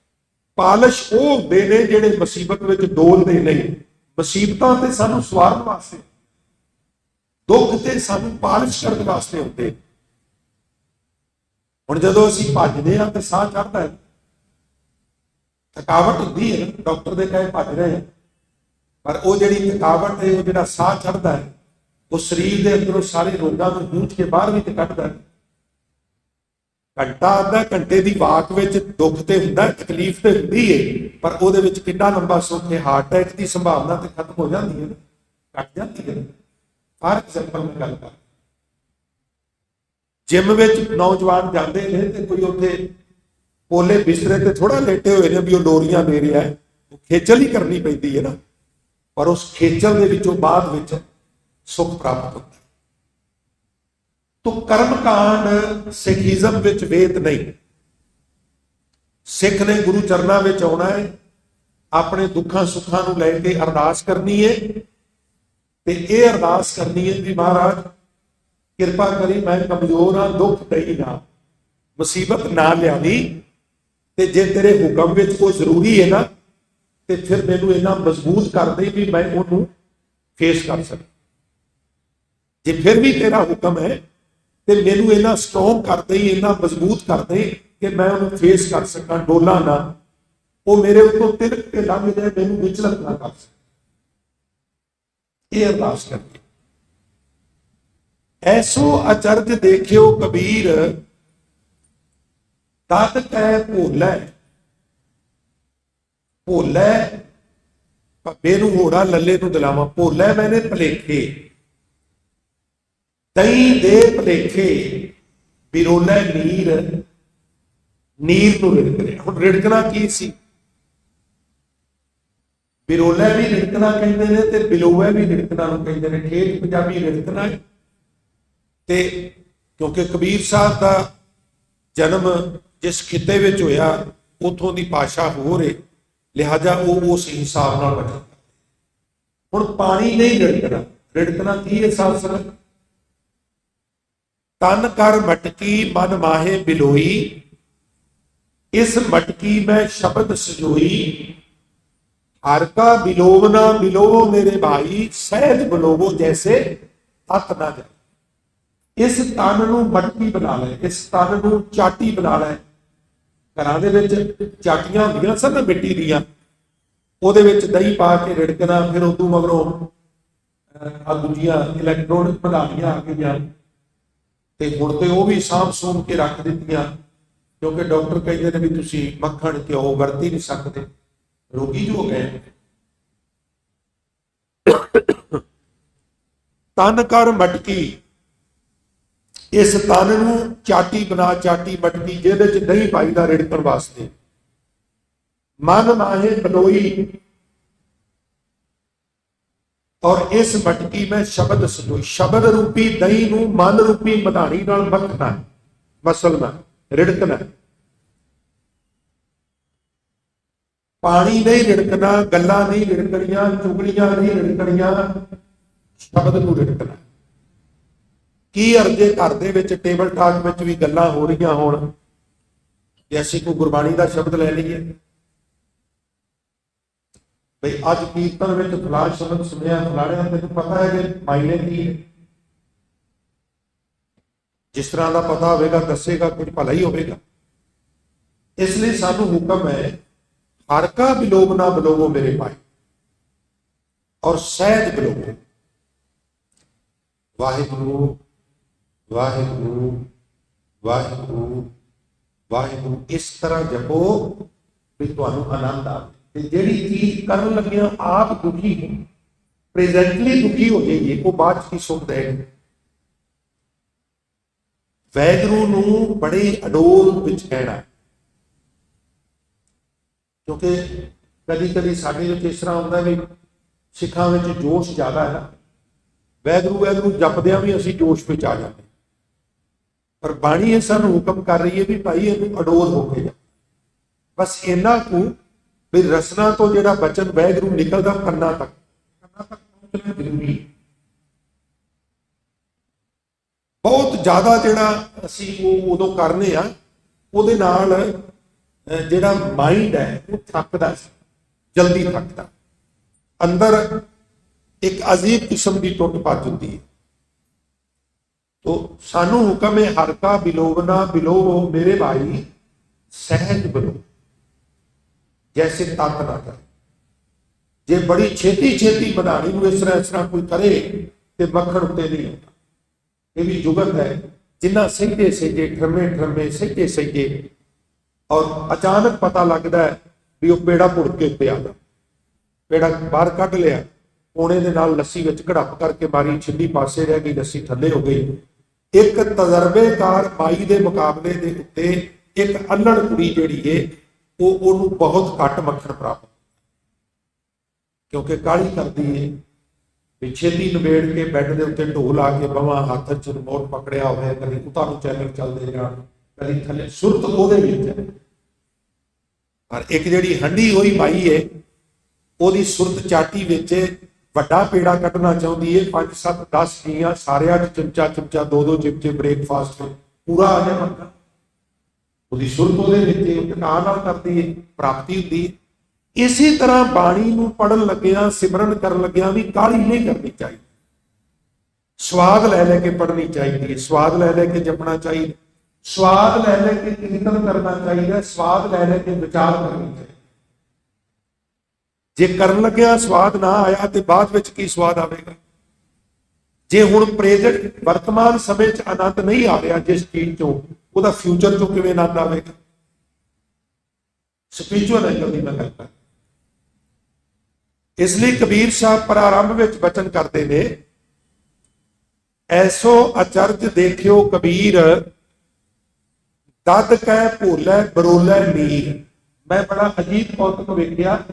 ਪਾਲਿਸ਼ ਉਹ ਹੁੰਦੇ ਨੇ ਜਿਹੜੇ ਮੁਸੀਬਤ ਵਿੱਚ ਡੋਲਦੇ ਨਹੀਂ। ਮੁਸੀਬਤਾਂ ਤੇ ਸਾਨੂੰ ਸਵਾਰਨ ਵਾਸਤੇ, ਦੁੱਖ ਤੇ ਸਾਨੂੰ ਪਾਲਿਸ਼ ਕਰਨ ਵਾਸਤੇ ਹੁੰਦੇ। ਹੁਣ ਜਦੋਂ ਅਸੀਂ ਭੱਜਦੇ ਹਾਂ ਤੇ ਸਾਹ ਚੜ੍ਹਦਾ ਹੈ, ਥਕਾਵਟ ਹੁੰਦੀ ਹੈ, ਡਾਕਟਰ ਦੇ ਕਹੇ ਭੱਜ ਰਹੇ, ਪਰ ਉਹ ਜਿਹੜੀ ਥਕਾਵਟ ਹੈ, ਉਹ ਜਿਹੜਾ ਸਾਹ ਚੜ੍ਹਦਾ ਹੈ, ਉਹ ਸਰੀਰ ਦੇ ਅੰਦਰੋਂ ਸਾਰੇ ਰੋਗਾਂ ਨੂੰ ਜੂਝ ਕੇ ਬਾਹਰ ਵੀ ਤੇ ਕੱਢਦਾ ਹੈ। ਘੰਟਾ ਅੱਧਾ ਘੰਟੇ ਦੀ ਵਾਕ ਵਿੱਚ ਦੁੱਖ ਤੇ ਹੁੰਦਾ, ਤਕਲੀਫ ਤੇ ਹੁੰਦੀ ਹੈ, ਪਰ ਉਹਦੇ ਵਿੱਚ ਕਿੰਨਾ ਲੰਬਾ ਸੁੱਖ ਹੈ। ਹਾਰਟ ਅਟੈਕ ਦੀ ਸੰਭਾਵਨਾ ਤੇ ਖਤਮ ਹੋ ਜਾਂਦੀ ਹੈ, ਘਟ ਜਾਂਦੀ ਹੈ। ਫਾਰ ਐਗਜ਼ਾਮਪਲ ਮੈਂ ਗੱਲ ਕਰ, ਜਿਮ ਵਿੱਚ ਨੌਜਵਾਨ ਜਾਂਦੇ ਨੇ ਤੇ ਕੋਈ ਉੱਥੇ ਪੋਲੇ ਬਿਸਤਰੇ ਤੇ ਥੋੜਾ ਲੇਟੇ ਹੋਏ ਨੇ ਵੀ ਉਹ ਲੋਰੀਆਂ ਦੇ ਰਿਹਾ ਹੈ, ਉਹ ਖੇਚਲ ਹੀ ਕਰਨੀ ਪੈਂਦੀ ਹੈ ਨਾ, ਪਰ ਉਸ ਖੇਚਲ ਦੇ ਵਿੱਚੋਂ ਬਾਅਦ ਵਿੱਚ ਸੁੱਖ ਪ੍ਰਾਪਤ ਹੁੰਦਾ। ਤੋ ਕਰਮ ਕਾਂਡ ਸਿੱਖੀਜ਼ਮ ਵਿੱਚ ਵੇਦ ਨਹੀਂ। ਸਿੱਖ ਨੇ ਗੁਰੂ ਚਰਨਾਂ ਵਿੱਚ ਆਉਣਾ ਹੈ, ਆਪਣੇ ਦੁੱਖਾਂ ਸੁੱਖਾਂ ਨੂੰ ਲੈ ਕੇ ਅਰਦਾਸ ਕਰਨੀ ਹੈ, ਤੇ ਇਹ ਅਰਦਾਸ ਕਰਨੀ ਹੈ ਵੀ ਮਹਾਰਾਜ ਕਿਰਪਾ ਕਰੀ, ਮੈਂ ਕਮਜ਼ੋਰ ਹਾਂ, ਦੁੱਖ ਦੇਈ ਨਾ, ਮੁਸੀਬਤ ਨਾ ਲਿਆਵੀ, ਤੇ ਜੇ ਤੇਰੇ ਹੁਕਮ ਵਿੱਚ ਕੋਈ ਜ਼ਰੂਰੀ ਹੈ ਨਾ ਤੇ ਫਿਰ ਮੈਨੂੰ ਇੰਨਾ ਮਜ਼ਬੂਤ ਕਰ ਦੇ ਵੀ ਮੈਂ ਉਹਨੂੰ ਫੇਸ ਕਰ ਸਕਾਂ। ਜੇ ਫਿਰ ਵੀ ਤੇਰਾ ਹੁਕਮ ਹੈ ਤੇ ਮੈਨੂੰ ਇੰਨਾ ਸਟਰੋਂਗ ਕਰ ਦੇ, ਇੰਨਾ ਮਜ਼ਬੂਤ ਕਰ ਦੇ ਕਿ ਮੈਂ ਉਹਨੂੰ ਫੇਸ ਕਰ ਸਕਾਂ, ਡੋਲਾ ਨਾ, ਉਹ ਮੇਰੇ ਉੱਤੋਂ ਤਿਲਕ ਕੇ ਲੰਘ ਜਾਏ, ਮੈਨੂੰ ਵਿਚਲਤ ਨਾ ਕਰ ਸਕੇ। ਇਹ ਅਰਦਾਸ ਕਰਕੇ ਐਸੋ ਅਚਰਜ ਦੇਖਿਓ ਕਬੀਰ, ਤਦ ਕਹਿ ਭੋਲੇ। ਭੋਲੇ ਭੱਬੇ ਨੂੰ ਹੋੜਾ, ਲੱਲੇ ਨੂੰ ਦਲਾਵਾਂ। ਭੋਲੇ ਮੈਨੇ ਭਲੇਖੇ, ਦਹੀਂ ਦੇ ਭਲੇਖੇ, ਬਿਰੋਲੇ ਨੀਰ, ਨੀਰ ਨੂੰ ਰਿੜਕ ਰਿਹਾ। ਹੁਣ ਰਿੜਕਣਾ ਕੀ ਸੀ? ਬਿਰੋਲੇ ਵੀ ਰਿੜਕਣਾ ਕਹਿੰਦੇ ਨੇ ਤੇ ਬਿਲੋਵੇ ਵੀ ਰਿੜਕਣਾ ਨੂੰ ਕਹਿੰਦੇ ਨੇ। ਠੇਠ ਪੰਜਾਬੀ ਰਿੜਕਣਾ ਹੈ। ਤੇ ਕਿਉਂਕਿ ਕਬੀਰ ਸਾਹਿਬ ਦਾ ਜਨਮ ਜਿਸ ਖਿੱਤੇ ਵਿੱਚ ਹੋਇਆ ਉਥੋਂ ਦੀ ਭਾਸ਼ਾ ਹੋਰ ਹੈ, ਲਿਹਾਜ਼ਾ ਉਹ ਉਸ ਹਿਸਾਬ ਨਾਲ ਬਚਦਾ। ਹੁਣ ਪਾਣੀ ਨਹੀਂ ਰਿੜਕਣਾ, ਰਿੜਕਣਾ ਕੀ ਹੈ? ਸਾਧ ਸੰਗਤ, ਤਨ ਕਰ ਮਟਕੀ ਮਨ ਮਾਹੇ ਬਿਲੋਈ, ਇਸ ਮਟਕੀ ਮੈਂ ਸ਼ਬਦ ਸਜੋਈ, ਹਰ ਕਾ ਬਿਲੋਵ ਨਾ ਬਿਲੋਵੋ ਮੇਰੇ ਭਾਈ, ਸਹਿਜ ਬਿਲੋਵੋ ਜੈਸੇ ਤਤ ਨਾ ਜਾਏ। ਇਸ ਤਨ ਨੂੰ ਮਟਕੀ ਬਣਾ ਲੈ, ਇਸ ਤਨ ਨੂੰ ਚਾਟੀ ਬਣਾ ਲੈ। ਘਰਾਂ ਦੇ ਵਿੱਚ ਚਾਟੀਆਂ ਹੁੰਦੀਆਂ ਸਨ ਨਾ ਮਿੱਟੀ ਦੀਆਂ, ਉਹਦੇ ਵਿੱਚ ਦਹੀਂ ਪਾ ਕੇ ਰਿੜਕਣਾ, ਫਿਰ ਉਦੋਂ ਮਗਰੋਂ ਆ ਦੂਜੀਆਂ ਇਲੈਕਟ੍ਰੋਨਿਕ ਪ੍ਰਣਾਲੀਆਂ ਆ ਗਈਆਂ, ਤੇ ਹੁਣ ਤੇ ਉਹ ਵੀ ਸਾਂਭ ਸੂੰਭ ਕੇ ਰੱਖ ਦਿੱਤੀਆਂ, ਕਿਉਂਕਿ ਡਾਕਟਰ ਕਹਿੰਦੇ ਨੇ ਵੀ ਤੁਸੀਂ ਮੱਖਣ ਘਿਓ ਵਰਤ ਹੀ ਨਹੀਂ ਸਕਦੇ, ਰੋਗੀ ਜੋ ਹੋ ਗਏ। ਤਨ ਕਰ ਮਟਕੀ, इस तन नूं चाटी बना, चाटी मटकी जिहदे च दही पाईदा रिड़कण वास्ते। मन माहे बलोई और इस मटकी में शब्द सजोई। शब्द रूपी दही नूं मन रूपी मधानी नाल मथना, मसलना, रिड़कना। पानी नहीं रिड़कना, गल्लां नहीं रिड़कणियां, चुगलियां नहीं रिड़कणियां, शब्द नूं रिड़कना। की अर्जे घर दे विच टेबल टाक विच भी गल्लां हो रहीआं होण ते असीं कोई गुरबाणी दा शब्द लै लईए बई अज कीर्तन में फलां शब्द सुनिया, फलाणिया तेन पता है कि मायने की है। जिस तरह का पता होगा दसेगा, कुछ भला ही होगा। इसलिए सानू हुक्म है, हर का बिलोव ना बिलोवो मेरे भाई, और सहज बिलोवो। वाहिगुरु वाहिगुरु वाहिगुरु वाहिगुरु इस तरह जपो भी तुहानू आनंद आवे। जिहड़ी चीज करन लगिया आप दुखी हो, प्रेजेंटली दुखी हो जाइए, वो बाद की सुख देगी। वैगुरु नूं बड़े अडोल विच कहना, क्योंकि कभी कभी साडे विच इस तरह हुंदा भी सिखां विच जोश ज़्यादा है ना, वैगुरु वैगुरु जपदियां भी असीं जोश विच आ जाते। पर बाणी सानू हुक्म कर रही है भी भाई इहनूं अडोल होके जा। बस इन्ना कु भी रसना तो जिहड़ा बचन वैगुरु निकलदा कन्ना तक पहुंचना जरूरी। बहुत ज़्यादा जिहड़ा असीं वो उदों करने आ, उहदे नाल जिहड़ा माइंड है वो थकदा, जल्दी थकदा, अंदर एक अजीब किस्म की टुट भज हुंदी है। तो सानू हुक्म है, हर का बिलोवना बिलोवो मेरे भाई, सहज बिलो जैसे तत ना करे। जे बड़ी छेती छेती बनानी नूं इस तरह कोई करे तो मक्खण उत्ते नहीं होता। ये भी जुगत है, जिन्ना सहजे सहजे ठरमे ठरमे सहजे सहजे, और अचानक पता लगता है भी वो पेड़ा पुड़ के उत्ते आ गया, पेड़ा बाहर कढ़ लिया, कोने दे नाल लस्सी विच घड़प करके मारी, छिंडी पासे रह गई, लस्सी थल्ले हो गई। एक तजर्बेकार माई के मुकाबले के उत्ते एक अल्लड़ कुड़ी जिहड़ी है वो बहुत घट मक्खण प्राप्त, क्योंकि काली करती है भी छेती नबेड़ के बैड के उत्ते ढोल आके बवा, हाथ च रिमोट पकड़िया होवे, कभी उतारू चैनल चलते जाण, कभी थले सुरत ओहदे विच है। पर एक जिहड़ी हंडी हुई माई है, ओहदी सुरत चाटी विच वड्डा पेड़ा कटना चाहती है। 5 7 10 जीआं सारिया चिमचा चिमचा 2 चिमचे ब्रेकफास्ट पूरा आ जाए मक्खण, ਉਹਦੀ ਸੁਰਤ ਉਹਦੇ ਵਿੱਚ ਟਿਕਾ ਨਾਲ ਕਰਦੀ ਹੈ, ਪ੍ਰਾਪਤੀ ਹੁੰਦੀ ਹੈ। ਇਸੇ ਤਰ੍ਹਾਂ ਬਾਣੀ ਨੂੰ ਪੜਨ ਲੱਗਿਆ, ਸਿਮਰਨ ਕਰਨ ਲੱਗਿਆ ਵੀ ਕਾਹਲੀ ਨਹੀਂ ਕਰਨੀ ਚਾਹੀਦੀ, ਸਵਾਦ ਲੈ ਲੈ ਕੇ ਪੜਨੀ ਚਾਹੀਦੀ ਹੈ, ਸਵਾਦ ਲੈ ਲੈ ਕੇ ਜਪਣਾ ਚਾਹੀਦਾ, ਸਵਾਦ ਲੈ ਲੈ ਕੇ ਕੀਰਤਨ ਕਰਨਾ ਚਾਹੀਦਾ, ਸਵਾਦ ਲੈ ਲੈ ਕੇ ਵਿਚਾਰ ਕਰਨੀ ਚਾਹੀਦੀ। ਜੇ ਕਰਨ ਲੱਗਿਆ ਸਵਾਦ ਨਾ ਆਇਆ ਤੇ ਬਾਅਦ ਵਿੱਚ ਕੀ ਸਵਾਦ ਆਵੇਗਾ। ਜੇ ਹੁਣ ਪ੍ਰੈਜ਼ੈਂਟ ਵਰਤਮਾਨ ਸਮੇਂ 'ਚ ਆਨੰਦ ਨਹੀਂ ਆ ਰਿਹਾ ਜਿਸ ਚੀਜ਼ 'ਚੋਂ, ਉਹਦਾ ਫਿਊਚਰ 'ਚੋਂ ਕਿਵੇਂ ਆਨੰਦ ਆਵੇਗਾ। ਸਪਿਰਿਚੁਅਲ ਐਂਗਲ ਦੀ ਮੈਂ ਗੱਲ ਕਰ। ਇਸ ਲਈ ਕਬੀਰ ਸਾਹਿਬ ਪ੍ਰਾਰੰਭ ਵਿੱਚ ਬਚਨ ਕਰਦੇ ਨੇ, ਐਸੋ ਅਚਰਜ ਦੇਖਿਓ ਕਬੀਰ, ਦਦ ਕਹਿ ਭੋਲੇ ਬਰੋਲੇ ਨੀਰ। ਮੈਂ ਬੜਾ ਅਜੀਬ ਕੌਤਕ ਵੇਖਿਆ,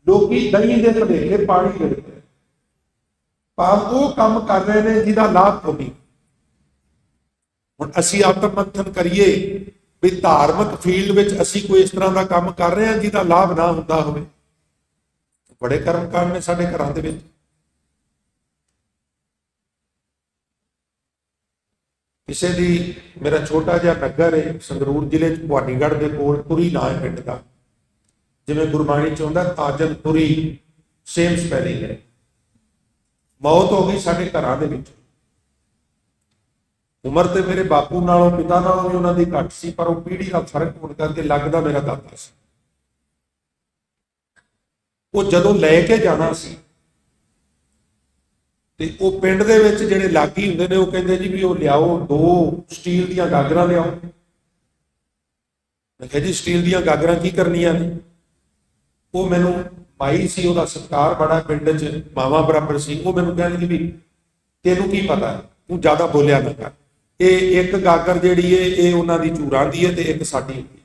ਲੋਕੀ ਦਹੀਂ ਦੇ ਭਲੇਖੇ ਪਾਣੀ ਲਿਖਦੇ, ਭਾਵ ਉਹ ਕੰਮ ਕਰ ਰਹੇ ਨੇ ਜਿਹਦਾ ਲਾਭ ਕੋਈ ਨਹੀਂ। ਹੁਣ ਅਸੀਂ ਆਤਮ ਮੰਥਨ ਕਰੀਏ ਵੀ ਧਾਰਮਿਕ ਫੀਲਡ ਵਿੱਚ ਅਸੀਂ ਕੋਈ ਇਸ ਤਰ੍ਹਾਂ ਦਾ ਕੰਮ ਕਰ ਰਹੇ ਹਾਂ ਜਿਹਦਾ ਲਾਭ ਨਾ ਹੁੰਦਾ ਹੋਵੇ। ਬੜੇ ਕਰਮ ਕਾਂਡ ਨੇ ਸਾਡੇ ਘਰਾਂ ਦੇ ਵਿੱਚ। ਕਿਸੇ ਦੀ, ਮੇਰਾ ਛੋਟਾ ਜਿਹਾ ਨਗਰ ਹੈ ਸੰਗਰੂਰ ਜ਼ਿਲ੍ਹੇ 'ਚ, ਭਵਾਨੀਗੜ੍ਹ ਦੇ ਕੋਲ, ਤੁਰੀ ਨਾਂ ਹੈ ਪਿੰਡ ਦਾ, ਜਿਵੇਂ ਗੁਰਬਾਣੀ 'ਚ ਹੁੰਦਾ ਤਾਜਨਪੁਰੀ, ਸੇਮ ਸਪੈਲਿੰਗ ਹੈ। ਮੌਤ ਹੋ ਗਈ ਸਾਡੇ ਘਰਾਂ ਦੇ ਵਿੱਚ। ਉਮਰ ਤੇ ਮੇਰੇ ਬਾਪੂ ਨਾਲੋਂ, ਪਿਤਾ ਨਾਲੋਂ ਵੀ ਉਹਨਾਂ ਦੀ ਘੱਟ ਸੀ, ਪਰ ਉਹ ਪੀੜ੍ਹੀ ਦਾ ਫਰਕ ਹੋਣ ਕਰਕੇ ਲੱਗਦਾ ਮੇਰਾ ਦਾਦਾ ਸੀ। ਉਹ ਜਦੋਂ ਲੈ ਕੇ ਜਾਣਾ ਸੀ ਤੇ ਉਹ ਪਿੰਡ ਦੇ ਵਿੱਚ ਜਿਹੜੇ ਲਾਗੀ ਹੁੰਦੇ ਨੇ, ਉਹ ਕਹਿੰਦੇ ਜੀ ਵੀ ਉਹ ਲਿਆਓ 2 ਸਟੀਲ ਦੀਆਂ ਗਾਗਰਾਂ ਲਿਆਓ। ਮੈਂ ਕਿਹਾ ਜੀ ਸਟੀਲ ਦੀਆਂ ਗਾਗਰਾਂ ਕੀ ਕਰਨੀਆਂ ਨੇ। ਉਹ ਮੈਨੂੰ, ਮਾਈ ਸੀ, ਉਹਦਾ ਸਤਿਕਾਰ ਬੜਾ ਪਿੰਡ 'ਚ, ਮਾਵਾਂ ਬਰਾਬਰ ਸੀ, ਉਹ ਮੈਨੂੰ ਕਹਿੰਦੀ ਵੀ ਤੈਨੂੰ ਕੀ ਪਤਾ, ਤੂੰ ਜ਼ਿਆਦਾ ਬੋਲਿਆ ਨਾ ਕਰ। ये एक गागर जिहड़ी है ये उन्हां दी चूरां दी है ते एक साडी हुंदी है।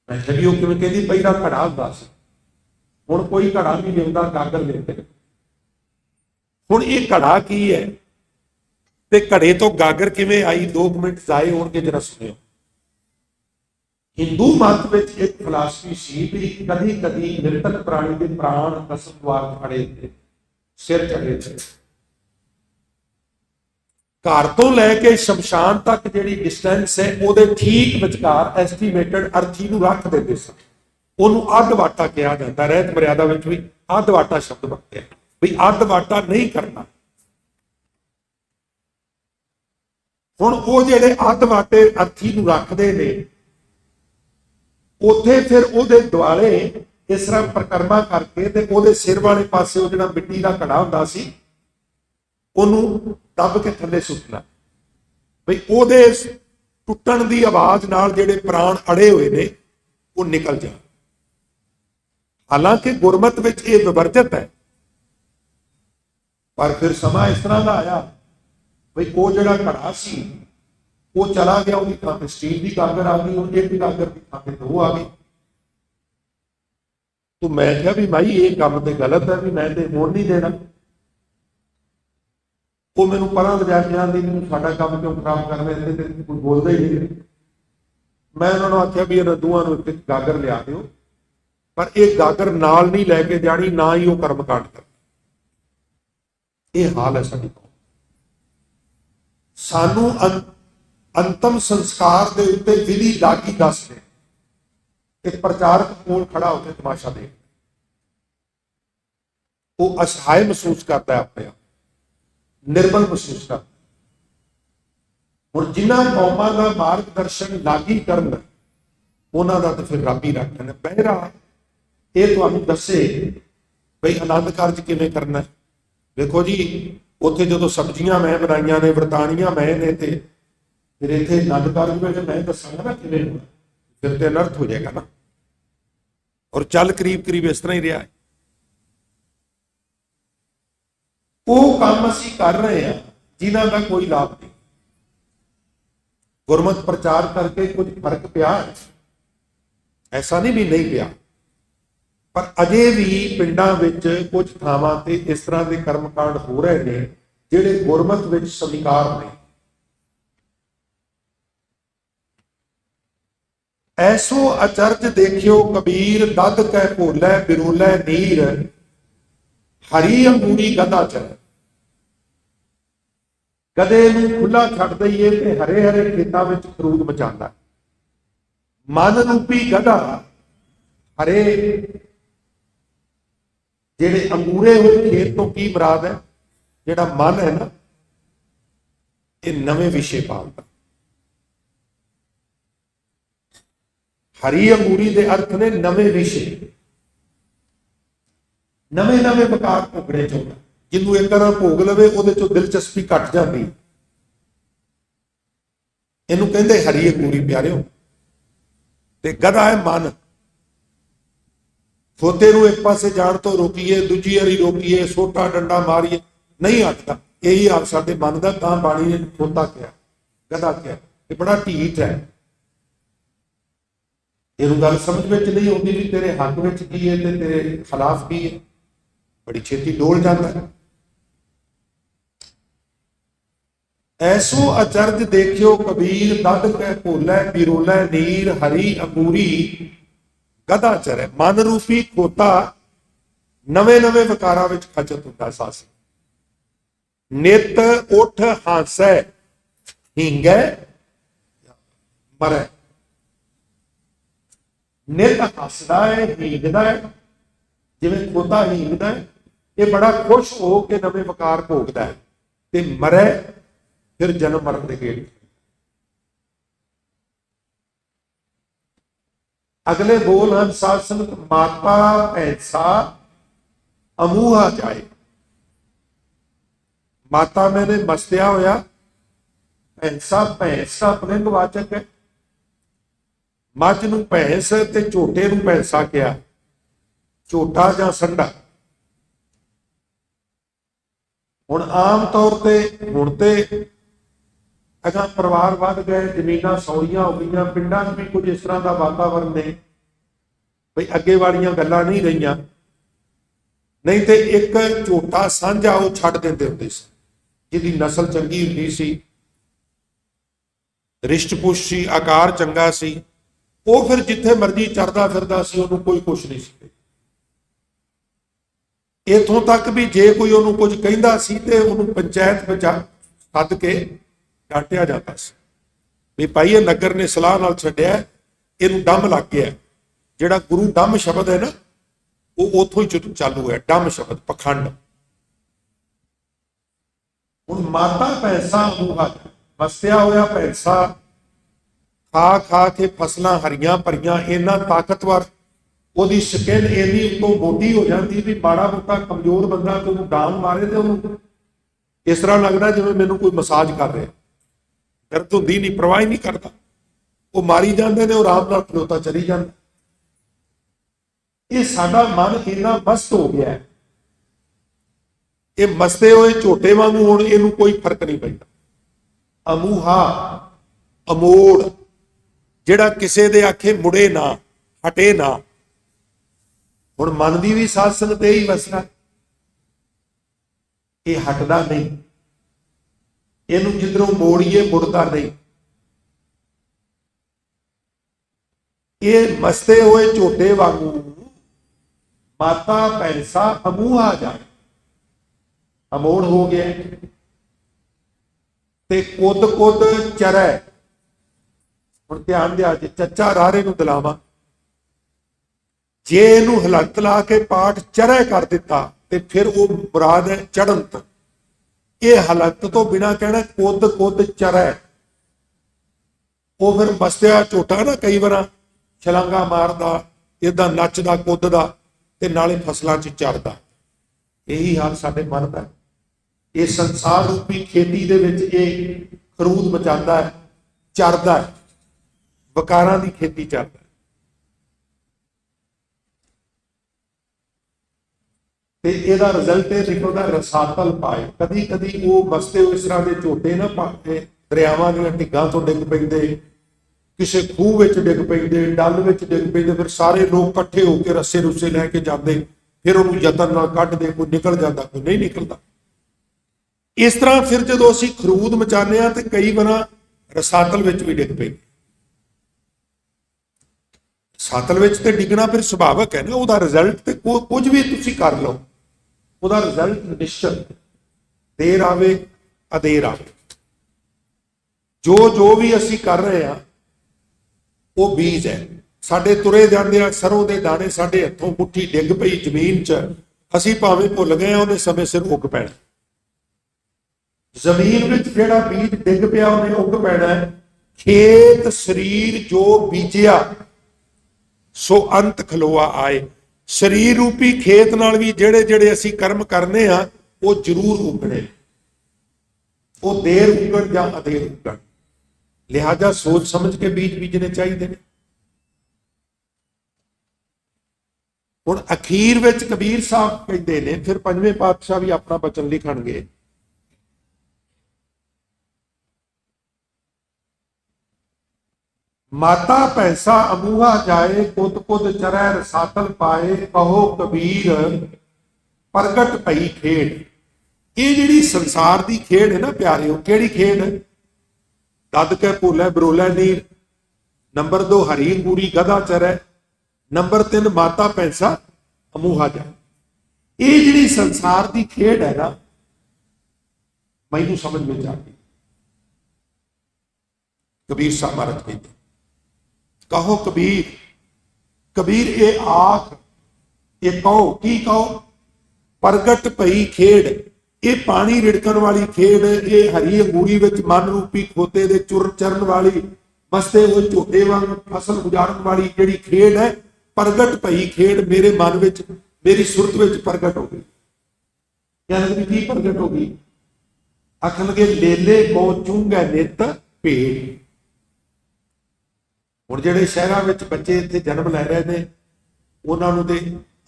मैं किहा भी वो किवें कहंदी पहिला घड़ा हुंदा सी, हुण कोई घड़ा नहीं लिआउंदा, गागर लिआउंदे ने। हुण ये घड़ा की है ते घड़े तो गागर किवें आई, 2 मिनट जाए होणगे जरा सुणिओ। हिंदू मत विच एक फिलासफी सी भी कदी कदी मृतक प्राणी के प्राण कसम द्वार खड़े थे, सिर चढ़े थे। घर तो लैके शमशान तक जिहड़ी डिस्टेंस है ਉਹਦੇ ठीक विचकार एस्टीमेटेड अर्थी ਨੂੰ ਰੱਖ ਦਿੰਦੇ ਸਨ। ਉਹਨੂੰ ਅੱਧ ਵਾਟਾ ਕਿਹਾ ਜਾਂਦਾ, ਰਹਿਤ ਮਰਿਆਦਾ ਵਿੱਚ ਵੀ ਅੱਧ ਵਾਟਾ ਸ਼ਬਦ ਵਰਤਿਆ ਵੀ ਅੱਧ ਵਾਟਾ ਨਹੀਂ ਕਰਨਾ। ਹੁਣ ਉਹ ਜਿਹੜੇ ਅੱਧ ਵਾਟੇ ਅਰਥੀ ਨੂੰ ਰੱਖਦੇ ਨੇ ਉੱਥੇ ਫਿਰ ਉਹਦੇ ਦੁਆਲੇ ਇਸ ਤਰ੍ਹਾਂ ਪ੍ਰਕਰਮਾ ਕਰਕੇ ਤੇ ਉਹਦੇ ਸਿਰ ਵਾਲੇ ਪਾਸੇ ਉਹ ਜਿਹੜਾ ਮਿੱਟੀ ਦਾ ਘੜਾ ਹੁੰਦਾ ਸੀ ਉਹਨੂੰ ਦੱਬ ਕੇ ਥੱਲੇ ਸੁੱਟਣਾ ਬਈ ਉਹਦੇ ਟੁੱਟਣ ਦੀ ਆਵਾਜ਼ ਨਾਲ ਜਿਹੜੇ ਪ੍ਰਾਣ ਅੜੇ ਹੋਏ ਨੇ ਉਹ ਨਿਕਲ ਜਾਣ। ਹਾਲਾਂਕਿ ਗੁਰਮਤ ਵਿੱਚ ਇਹ ਵਿਵਰਜਿਤ ਹੈ, ਪਰ ਫਿਰ ਸਮਾਂ ਇਸ ਤਰ੍ਹਾਂ ਦਾ ਆਇਆ ਬਈ ਉਹ ਜਿਹੜਾ ਘੜਾ ਸੀ ਉਹ ਚਲਾ ਗਿਆ, ਉਹਦੀ ਥਾਂ ਤੇ ਸਟੀਲ ਦੀ ਗਾਗਰ ਆ ਗਈ, ਉਹ ਇੱਕ ਗਾਗਰ ਦੀ ਥਾਂ ਤੇ 2 ਆ ਗਈ। तो मैं क्या भी भाई ये काम तो गलत है, भी मैं तो होण नहीं देना। वो मैनू परां लिजा के आंदी मैनू साडा काम क्यों खराब कर रहे थे, कोई बोलदा ही नहीं। मैं उन्होंने आख्या भी इन्हां दोवां नूं इक गागर लिया दिओ, पर एक गागर नाल नहीं लैके जानी, ना ही वो कर्मकांड कर। ये हाल है साडी कौम। सानू अंतम संस्कार दे उत्ते विधि लागी दस ने, एक प्रचारक कोल खड़ा होकर तमाशा देख, वो असहाय महसूस करता है, अपने आप निर्बल महसूस करता। और जिन्हां कौमां दा मार्गदर्शन लागी करन उन्हां दा तो फिर रब ही रखना। बहरा ये तुहानूं दसे बई आनंद कारज किवें करना। देखो जी उत्थे जदों सब्जियां मैं बनाईयां ने, वरतानियां मैं ने, ते फिर इत्थे आनंद कारज में मैं दसांगा ना किवें होना, फिर तो अनर्थ हो जाएगा ना। और चल करीब करीब इस तरह ही रहा है। वो काम असीं कर रहे हैं जिन्हां दा कोई लाभ नहीं। गुरमत प्रचार करके कुछ फर्क पिया है, ऐसा नहीं भी नहीं पिया, पर अजे भी पिंडां विच कुछ थावां ते इस तरह के कर्मकांड हो रहे हैं जिहड़े गुरमत विच स्वीकार नहीं। ऐसो अचरज देखियो कबीर, दद कै भोलै बिरोलै नीर, हरी अंगूरी गधा चल। गधे नूं खुला छड्ड दईए ते हरे हरे खेतां विच खरूद मचांदा। मन रूपी गधा हरे जिहड़े अंगूरे हुए खेत तो की मुराद है, जिहड़ा मन है ना ये नवे विषय पालदा। हरी अंगूरी के अर्थ ने नवे विषय, नवे नवे विकार भोगने चाहता। जिन्होंने एक तरह भोग लवे वो दिलचस्पी घट जाती। इनू कहते हरी अंगूरी प्यारिओ। ते गधा है मन। खोते नूं एक पासे जाण तो रोकीए, दूजी वारी रोकीए, सोटा डंडा मारीए, नहीं हटता। यही हाल साडे मन दा। तां बाणी ने खोता क्या, गधा क्या, ये बड़ा ढीठ है। इनू गल समझ में नहीं आती भी तेरे हक में की है ते तेरे खिलाफ की है, बड़ी छेती डोल जाता है। ऐसो अचरज देखियो कबीर, दद कै भोलै बिरोलै नीर, हरी अंगूरी गधा चरै। मन रूपी खोता नवे नवे विकारां विच खचत हुंदा सासी। नित उठ हासै हींगै मरै। नित हसदा है, हींगदा है, जिवें खोता हींगदा है। ये बड़ा खुश हो के नवे विकार भोगदा है ते मरै फिर जन्म मरण दे गेड़। अगले बोल हैं साध संगत, माता भैंसा अमूहा जाए। माता मैंने मस्तिया होया, भैंसा भैंस का पुलिंगवाचक है। मझ नूं भैंस ते झोटे नूं भैंसा किया, झोटा जां संडा। हुण आम तौर ते हुण ते अगर परिवार वध गए, जमीनां सौलियां हो गई, पिंडां भी कुछ इस तरह का वातावरण ने बई अगे वालियां गल्लां नहीं रहियां। नहीं तो एक झोटा सांझा वो छड्ड दिंदे हुंदे सी, जिहदी नस्ल चंगी हुंदी सी, रिश्ट पुष्ट सी, आकार चंगा सी, वो फिर जिथे मर्जी चरदा फिरदा सी, उहनूं कोई कुछ नहीं सी। इथों तक भी जे कोई उहनूं कुछ कहिंदा सी ते उहनूं पंचायत विच सद के डांटिया जाता सी भी भाई ये नगर ने सलाह नाल छड्डिया, इहनूं डंम लग गया। जिहड़ा गुरु डंम शब्द है ना, वो उथों ही चालू है, डंम शब्द पखंड। हुण माता भैंसा अमूहा वसया होया भैंसा खा खा के फसलां हरियां भरियां, इन्ना ताकतवर, ਉਹਦੀ ਸਕਿਨ ਇੰਨੀ ਉਤੋਂ ਮੋਟੀ ਹੋ ਜਾਂਦੀ ਵੀ ਮਾੜਾ ਮੋਟਾ ਕਮਜ਼ੋਰ ਬੰਦਾ ਤੇ ਉਹਨੂੰ ਡਾਂਗ ਮਾਰੇ ਤੇ ਉਹਨੂੰ ਇਸ ਤਰ੍ਹਾਂ ਲੱਗਦਾ ਜਿਵੇਂ ਮੈਨੂੰ ਕੋਈ ਮਸਾਜ ਕਰ ਰਿਹਾ। ਦਰਦ ਹੁੰਦੀ ਨਹੀਂ, ਪਰਵਾਹ ਹੀ ਨਹੀਂ ਕਰਦਾ, ਉਹ ਮਾਰੀ ਜਾਂਦੇ ਨੇ, ਉਹ ਆਰਾਮ ਨਾਲ ਖਲੋਤਾ ਚਲੀ ਜਾਂਦਾ। ਇਹ ਸਾਡਾ ਮਨ ਇੰਨਾ ਮਸਤ ਹੋ ਗਿਆ ਹੈ, ਇਹ ਮਸਤੇ ਹੋਏ ਝੋਟੇ ਵਾਂਗੂ ਹੁਣ ਇਹਨੂੰ ਕੋਈ ਫਰਕ ਨਹੀਂ ਪੈਂਦਾ। ਅਮੂਹਾ ਅਮੋੜ, ਜਿਹੜਾ ਕਿਸੇ ਦੇ ਆਖੇ ਮੁੜੇ ਨਾ, ਹਟੇ ਨਾ। ਹੁਣ ਮਨ ਦੀ ਵੀ ਸਾਧ ਸੰਗਤ ਇਹੀ ਵਸਣਾ, ਇਹ ਹਟਦਾ ਨਹੀਂ, ਇਹਨੂੰ ਜਿੱਧਰੋਂ ਮੋੜੀਏ ਮੁੜਦਾ ਨਹੀਂ। ਇਹ ਮਸਤੇ ਹੋਏ ਝੋਟੇ ਵਾਂਗੂ ਮਾਤਾ ਭੈਂਸਾ ਅਮੂਹਾ ਜਾਏ, ਅਮੋੜ ਹੋ ਗਿਆ ਤੇ ਕੁੱਦ ਕੁੱਦ ਚਰੈ। ਹੁਣ ਧਿਆਨ ਦਿਆ ਜੇ ਚੱਚਾ ਰਾਰੇ ਨੂੰ ਦਿਲਾਵਾਂ, जे इनू हलत ला के पाठ चरह कर दिता तो फिर वो मुराद है चढ़न तो। ये हलत तो बिना कहना कुद कुद चरह, वो फिर मस्तिया झोटा ना कई बार छलांगा मारदा, इदा नचदा कुददा ते नाले फसलों च चरदा। यही हाल साडे मन दा। ये संसार रूपी खेती दे विच ये खरूद मचांदा है, चरदा है, वकारां दी खेती चरदा। ਤੇ ਇਹਦਾ ਰਿਜ਼ਲਟ ਇਹ ਨਿਕਲਦਾ ਰਸਾਤਲ ਪਾਏ। ਕਦੀ ਕਦੀ ਉਹ ਮਸਤੇ ਇਸ ਤਰ੍ਹਾਂ ਦੇ ਝੋਟੇ ਨਾ ਪਾਏ, ਦਰਿਆਵਾਂ ਦੀਆਂ ਢਿੱਗਾਂ ਤੋਂ ਡਿੱਗ ਪੈਂਦੇ, ਕਿਸੇ ਖੂਹ ਵਿੱਚ ਡਿੱਗ ਪੈਂਦੇ, ਡੱਲ ਵਿੱਚ ਡਿੱਗ ਪੈਂਦੇ, ਫਿਰ ਸਾਰੇ ਲੋਕ ਇਕੱਠੇ ਹੋ ਕੇ ਰੱਸੇ ਰੁੱਸੇ ਲੈ ਕੇ ਜਾਂਦੇ, ਫਿਰ ਉਹਨੂੰ ਯਤਨ ਨਾਲ ਕੱਢਦੇ, ਕੋਈ ਨਿਕਲ ਜਾਂਦਾ, ਕੋਈ ਨਹੀਂ ਨਿਕਲਦਾ। ਇਸ ਤਰ੍ਹਾਂ ਫਿਰ ਜਦੋਂ ਅਸੀਂ ਖਰੂਦ ਮਚਾਉਂਦੇ ਹਾਂ ਤੇ ਕਈ ਵਾਰ ਰਸਾਤਲ ਵਿੱਚ ਵੀ ਡਿੱਗ ਪੈਂਦੇ। ਸਾਤਲ ਵਿੱਚ ਤੇ ਡਿੱਗਣਾ ਫਿਰ ਸੁਭਾਵਿਕ ਹੈ ਨਾ, ਉਹਦਾ ਰਿਜ਼ਲਟ ਤੇ ਕੁਝ ਵੀ ਤੁਸੀਂ ਕਰ ਲਓ, ਉਹਦਾ ਰਿਜ਼ਲਟ ਨਿਸ਼ਚਿਤ, ਦੇਰ ਆਵੇ ਅਦੇਰ ਆਵੇ। ਜੋ ਜੋ ਵੀ ਅਸੀਂ ਕਰ ਰਹੇ ਹਾਂ ਉਹ ਬੀਜ ਹੈ। ਸਾਡੇ ਤੁਰੇ ਜਾਂਦੇ ਆ ਸਰੋਂ ਦੇ ਦਾਣੇ ਸਾਡੇ ਹੱਥੋਂ ਮੁੱਠੀ ਡਿੱਗ ਪਈ ਜ਼ਮੀਨ 'ਚ, ਅਸੀਂ ਭਾਵੇਂ ਭੁੱਲ ਗਏ ਉਹਨੇ ਸਮੇਂ ਸਿਰ ਉੱਗ ਪੈਣਾ। ਜ਼ਮੀਨ ਵਿੱਚ ਜਿਹੜਾ ਬੀਜ ਡਿੱਗ ਪਿਆ ਉਹਨੇ ਉੱਗ ਪੈਣਾ। ਖੇਤ ਸਰੀਰ ਜੋ ਬੀਜਿਆ ਸੋ ਅੰਤ ਖਲੋਆ ਆਏ। ਸਰੀਰ ਰੂਪੀ ਖੇਤ ਨਾਲ ਵੀ ਜਿਹੜੇ ਜਿਹੜੇ ਅਸੀਂ ਕਰਮ ਕਰਨੇ ਆ ਉਹ ਜ਼ਰੂਰ ਉਗਣੇ, ਉਹ ਦੇਰ ਉਗਣ ਜਾਂ ਅਦੇਰ ਉਗਣ। ਲਿਹਾਜ਼ਾ ਸੋਚ ਸਮਝ ਕੇ ਬੀਜ ਬੀਜਣੇ ਚਾਹੀਦੇ ਨੇ। ਹੁਣ ਅਖੀਰ ਵਿੱਚ ਕਬੀਰ ਸਾਹਿਬ ਕਹਿੰਦੇ ਨੇ, ਫਿਰ ਪੰਜਵੇਂ ਪਾਤਸ਼ਾਹ ਵੀ ਆਪਣਾ ਬਚਨ ਲਿਖਣਗੇ। माता पैसा अमूहा जाए, कुद कुद चरै रसातल पाए, कहो कबीर प्रगट पई खेड। ये जिहड़ी संसार की खेड है ना प्यारे, किहड़ी खेड? दद कै भोलै बरोलै नीर। नंबर 2 हरी अंगूरी गधा चरै। नंबर 3 माता पैसा अमूहा जाए। ये जिहड़ी संसार की खेड है ना, मैनूं समझ में आ गई। कबीर साहब महाराज कहते कहो कबीर, कबीर ये आख, ये कहो की कहो? प्रगट पई खेड। ये पानी रिड़कन वाली खेड, ये हरी अंगूरी विच मन रूपी खोते दे चुर चरण वाली, मस्ते हुए झोटे वांग फसल गुजारन वाली जिहड़ी खेड है, प्रगट पई खेड मेरे मन विच, मेरी सुरत विच प्रगट हो गई। यानी की प्रगट हो गई? आखन लगे लेले को चूंगा नित भेड़। ਹੁਣ ਜਿਹੜੇ ਸ਼ਹਿਰਾਂ ਵਿੱਚ ਬੱਚੇ ਇੱਥੇ ਜਨਮ ਲੈ ਰਹੇ ਨੇ, ਉਹਨਾਂ ਨੂੰ ਤੇ